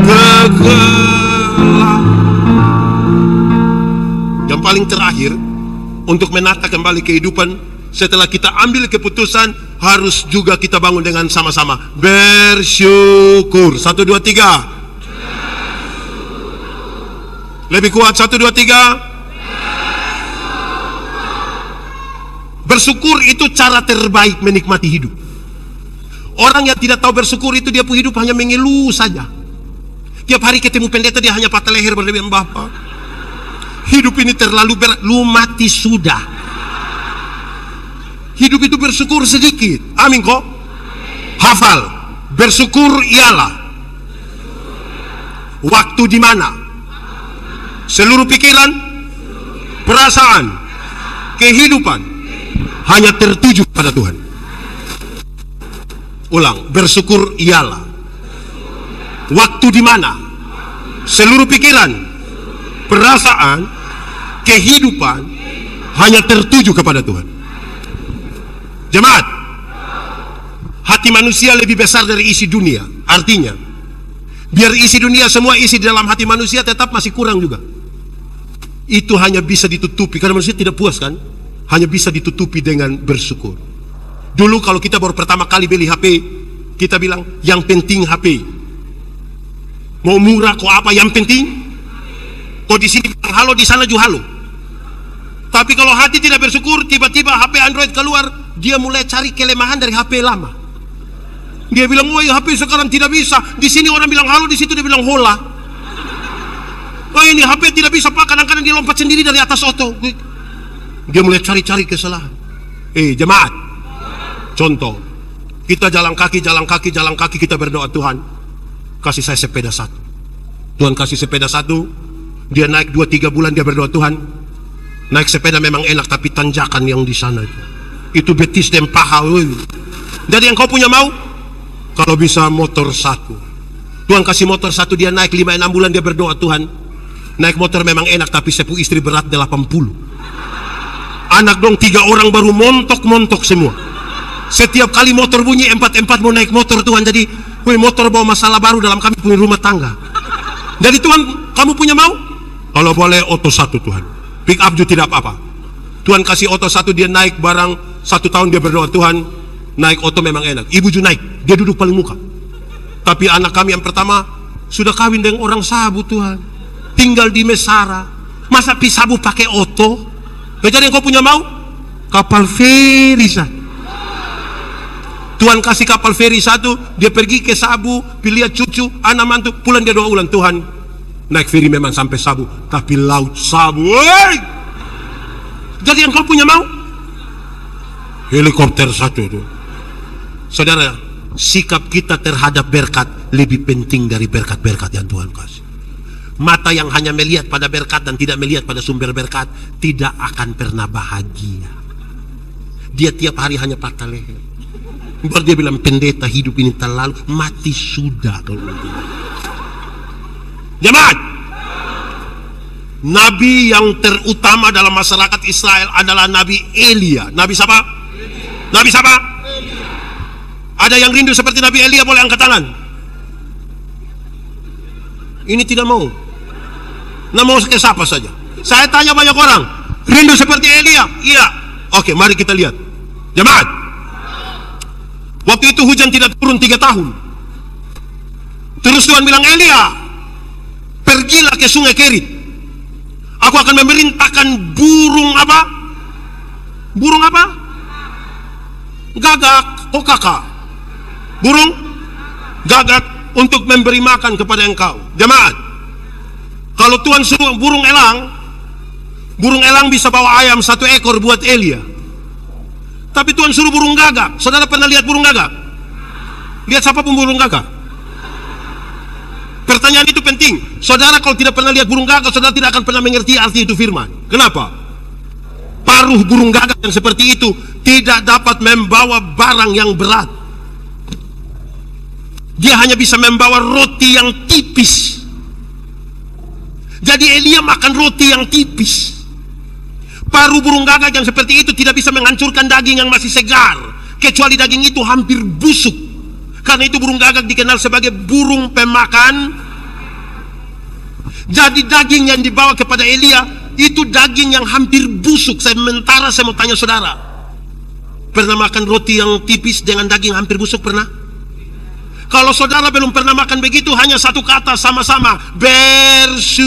Speaker 1: kegelapan. Yang paling terakhir, untuk menata kembali kehidupan, setelah kita ambil keputusan, harus juga kita bangun dengan sama-sama bersyukur. 1, 2, 3. Lebih kuat, 1, 2, 3. Bersyukur itu cara terbaik menikmati hidup. Orang yang tidak tahu bersyukur itu, dia pun hidup hanya mengeluh saja. Tiap hari ketemu pendeta dia hanya patah leher berlebihan. Bapak, hidup ini terlalu berat, lu mati sudah. Hidup itu bersyukur sedikit. Amin kok. Hafal, bersyukur ialah waktu di mana seluruh pikiran, perasaan, kehidupan hanya tertuju pada Tuhan. Ulang, bersyukur ialah waktu di mana seluruh pikiran, perasaan, kehidupan hanya tertuju kepada Tuhan. Jemaat, hati manusia lebih besar dari isi dunia. Artinya, biar isi dunia semua isi di dalam hati manusia, tetap masih kurang juga. Itu hanya bisa ditutupi, karena manusia tidak puas kan? Hanya bisa ditutupi dengan bersyukur. Dulu kalau kita baru pertama kali beli HP, kita bilang yang penting HP. Mau murah kok apa, yang penting. Kok di sini bilang halo, di sana juga halo. Tapi kalau hati tidak bersyukur, tiba-tiba HP Android keluar, dia mulai cari kelemahan dari HP lama. Dia bilang, wah HP sekarang tidak bisa. Di sini orang bilang halo, di situ dia bilang hola. Oh ini HP tidak bisa pak, kadang-kadang dia lompat sendiri dari atas oto. Dia mulai cari-cari kesalahan. Jemaat, contoh, kita jalan kaki, kita berdoa, Tuhan kasih saya sepeda 1. Tuhan kasih sepeda 1. Dia naik 2-3 bulan, dia berdoa, Tuhan naik sepeda memang enak, tapi tanjakan yang di sana itu betis dan paha. Jadi yang kau punya mau, kalau bisa motor 1. Tuhan kasih motor 1, dia naik 5-6 bulan, dia berdoa, Tuhan naik motor memang enak, tapi sepu istri berat 80. Anak dong 3 orang baru montok-montok semua. Setiap kali motor bunyi, 4 mau naik motor Tuhan. Jadi motor bawa masalah baru dalam kami punya rumah tangga. Jadi Tuhan, kamu punya mau? Kalau boleh oto 1 Tuhan. Pick up juga tidak apa-apa. Tuhan kasih oto 1, dia naik barang 1 tahun, dia berdoa, Tuhan naik oto memang enak. Ibu juga naik, dia duduk paling muka. Tapi anak kami yang pertama sudah kawin dengan orang Sabu Tuhan, tinggal di Mesara. Masa Sabu pakai oto? Jadi yang kau punya mau? Kapal feri 1. Tuhan kasih kapal feri 1, dia pergi ke Sabu, lihat cucu, anak mantu, pulang dia doa ulang, Tuhan naik feri memang sampai Sabu, tapi laut Sabu. Jadi yang kau punya mau? Helikopter 1 itu. Saudara, sikap kita terhadap berkat lebih penting dari berkat-berkat yang Tuhan kasih. Mata yang hanya melihat pada berkat dan tidak melihat pada sumber berkat tidak akan pernah bahagia. Dia tiap hari hanya patah leher. Baru dia bilang, pendeta hidup ini terlalu, mati sudah kalau nanti. Jemaat, nabi yang terutama dalam masyarakat Israel adalah Nabi Elia. Nabi siapa? Nabi siapa? Ada yang rindu seperti Nabi Elia, boleh angkat tangan. Ini tidak mau. Nah, mau ke siapa saja. Saya tanya banyak orang, rindu seperti Elia? Iya. Oke, mari kita lihat. Jemaat, waktu itu hujan tidak turun 3 tahun. Terus Tuhan bilang, Elia, pergilah ke sungai Kerit. Aku akan memerintahkan burung apa? Burung apa? Gagak. Oh kakak. Burung gagak untuk memberi makan kepada engkau. Jemaat, kalau Tuhan suruh burung elang bisa bawa ayam 1 ekor buat Elia. Tapi Tuhan suruh burung gagak. Saudara pernah lihat burung gagak? Lihat siapa pun burung gagak. Pertanyaan itu penting. Saudara kalau tidak pernah lihat burung gagak, saudara tidak akan pernah mengerti arti itu firman. Kenapa? Paruh burung gagak yang seperti itu tidak dapat membawa barang yang berat. Dia hanya bisa membawa roti yang tipis. Jadi Elia makan roti yang tipis. Paru burung gagak yang seperti itu tidak bisa menghancurkan daging yang masih segar, kecuali daging itu hampir busuk. Karena itu burung gagak dikenal sebagai burung pemakan. Jadi daging yang dibawa kepada Elia itu daging yang hampir busuk. Sementara saya mau tanya saudara, pernah makan roti yang tipis dengan daging hampir busuk? Pernah? Kalau saudara belum pernah makan begitu, hanya satu kata sama-sama, bersyukur.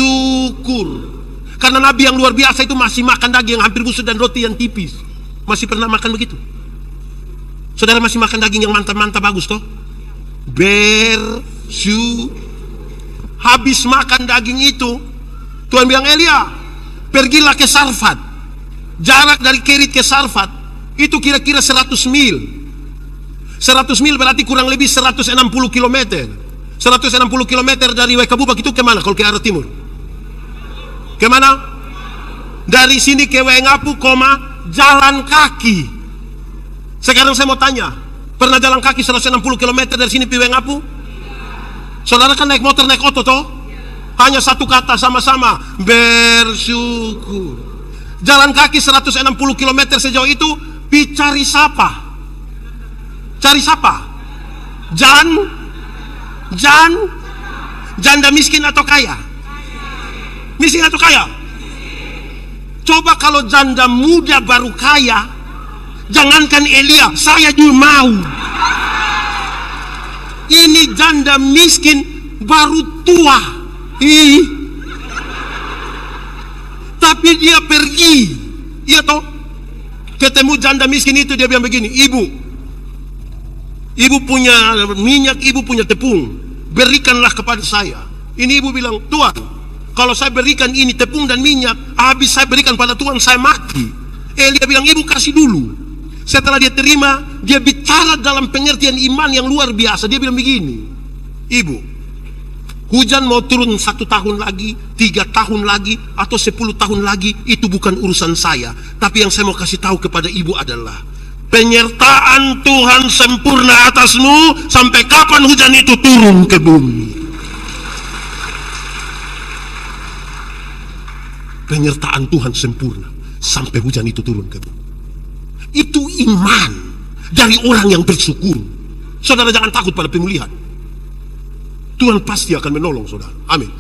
Speaker 1: Karena Nabi yang luar biasa itu masih makan daging yang hampir busuk dan roti yang tipis. Masih pernah makan begitu? Saudara masih makan daging yang mantap-mantap bagus toh? Bersyukur. Habis makan daging itu, Tuhan bilang, Elia, pergilah ke Sarfat. Jarak dari Kerit ke Sarfat itu kira-kira 100 mil. 100 mil berarti kurang lebih 160 km. 160 km dari Wekabubak itu kemana kalau ke arah timur? Kemana? Dari sini ke Wengapu, jalan kaki. Sekarang saya mau tanya, pernah jalan kaki 160 km dari sini ke Wengapu? Saudara kan naik motor, naik oto toh? Hanya satu kata sama-sama, bersyukur. Jalan kaki 160 km sejauh itu, cari siapa? Cari siapa? Janda miskin atau kaya? Miskin atau kaya? Coba kalau janda muda baru kaya, jangankan Elia, saya juga mau. Ini janda miskin baru tua. Tapi dia pergi. Iya toh? Ketemu janda miskin itu, dia bilang begini, Ibu punya minyak, ibu punya tepung, berikanlah kepada saya. Ini ibu bilang, Tuhan, kalau saya berikan ini tepung dan minyak, habis saya berikan pada Tuhan, saya mati. Elia bilang, ibu kasih dulu. Setelah dia terima, dia bicara dalam pengertian iman yang luar biasa. Dia bilang begini, Ibu, hujan mau turun 1 tahun lagi, 3 tahun lagi, atau 10 tahun lagi, itu bukan urusan saya. Tapi yang saya mau kasih tahu kepada ibu adalah, penyertaan Tuhan sempurna atasmu sampai kapan hujan itu turun ke bumi. Penyertaan Tuhan sempurna sampai hujan itu turun ke bumi. Itu iman dari orang yang bersyukur. Saudara jangan takut pada pemulihan. Tuhan pasti akan menolong saudara. Amin.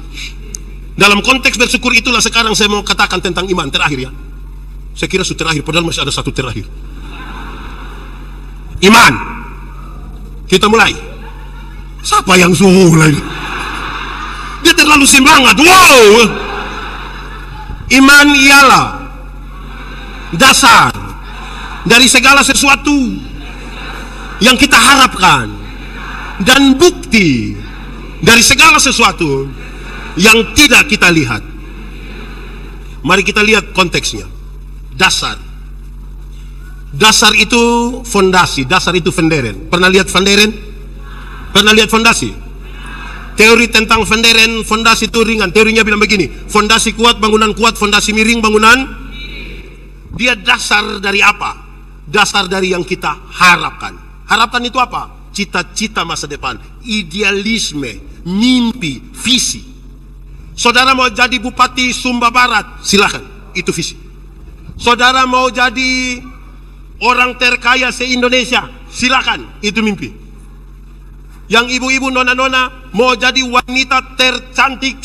Speaker 1: Dalam konteks bersyukur itulah sekarang saya mau katakan tentang iman terakhir ya. Saya kira sudah terakhir, padahal masih ada satu terakhir. Iman. Kita mulai. Siapa yang mulai? Dia terlalu semangat. Wow. Iman ialah dasar dari segala sesuatu yang kita harapkan dan bukti dari segala sesuatu yang tidak kita lihat. Mari kita lihat konteksnya. Dasar. Dasar itu fondasi, dasar itu fenderen. Pernah lihat fenderen? Pernah lihat fondasi? Teori tentang fenderen, fondasi itu ringan. Teorinya bilang begini, fondasi kuat, bangunan kuat, fondasi miring, bangunan. Dia dasar dari apa? Dasar dari yang kita harapkan. Harapan itu apa? Cita-cita masa depan, idealisme, mimpi, visi. Saudara mau jadi Bupati Sumba Barat, silakan, itu visi. Saudara mau jadi orang terkaya se-Indonesia, silakan, itu mimpi. Yang ibu-ibu, nona-nona mau jadi wanita tercantik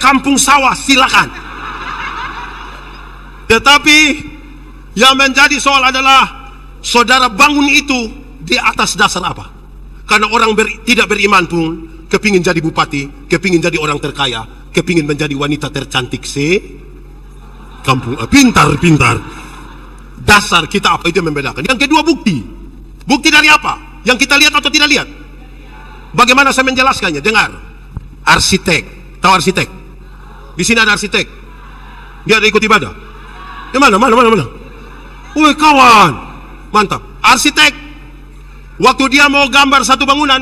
Speaker 1: kampung sawah, silakan. Tetapi yang menjadi soal adalah saudara bangun itu di atas dasar apa? Karena orang tidak beriman pun kepingin jadi bupati, kepingin jadi orang terkaya, kepingin menjadi wanita tercantik kampung. Pintar. Dasar kita apa, itu yang membedakan. Yang kedua, bukti. Bukti dari apa? Yang kita lihat atau tidak lihat? Bagaimana saya menjelaskannya? Dengar. Arsitek. Tahu arsitek? Di sini ada arsitek. Dia ada ikut ibadah. Mana? Woi kawan. Mantap. Arsitek. Waktu dia mau gambar satu bangunan,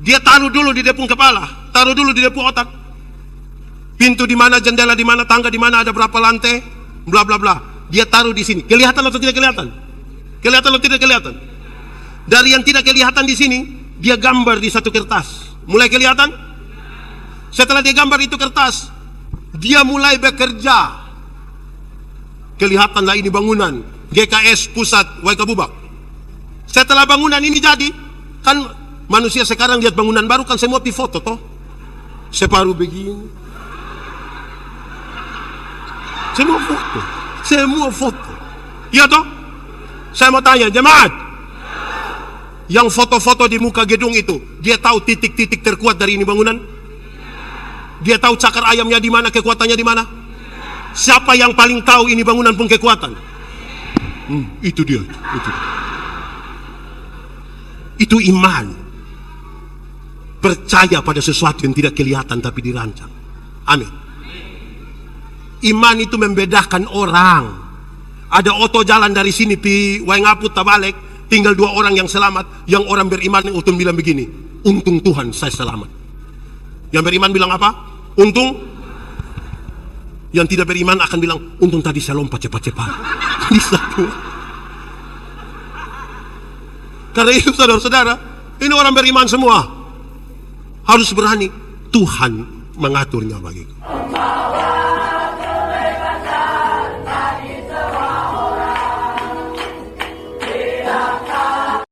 Speaker 1: dia taruh dulu di depung kepala, taruh dulu di depung otak. Pintu di mana, jendela di mana, tangga di mana, ada berapa lantai, bla bla bla. Dia taruh di sini. Kelihatan atau tidak kelihatan? Kelihatan atau tidak kelihatan? Dari yang tidak kelihatan di sini, dia gambar di satu kertas. Mulai kelihatan? Setelah dia gambar itu kertas, dia mulai bekerja. Kelihatanlah ini bangunan GKS Pusat Waikabubak. Setelah bangunan ini jadi, kan manusia sekarang lihat bangunan baru kan semua pi foto toh. Separuh begini. Semua foto. Iya toh? Saya mau tanya, jemaat. Yang foto-foto di muka gedung itu, dia tahu titik-titik terkuat dari ini bangunan? Dia tahu cakar ayamnya di mana, kekuatannya di mana? Siapa yang paling tahu ini bangunan pun kekuatan? Itu dia. Itu iman. Percaya pada sesuatu yang tidak kelihatan tapi dirancang. Amin. Iman itu membedakan orang. Ada oto jalan dari sini pi Waingapu tabalik, tinggal 2 orang yang selamat. Yang orang beriman untung bilang begini, untung Tuhan saya selamat. Yang beriman bilang apa? Untung. Yang tidak beriman akan bilang, untung tadi saya lompat cepat-cepat. Bisa tuh. Karena itu saudara-saudara, ini orang beriman semua harus berani. Tuhan mengaturnya bagiku.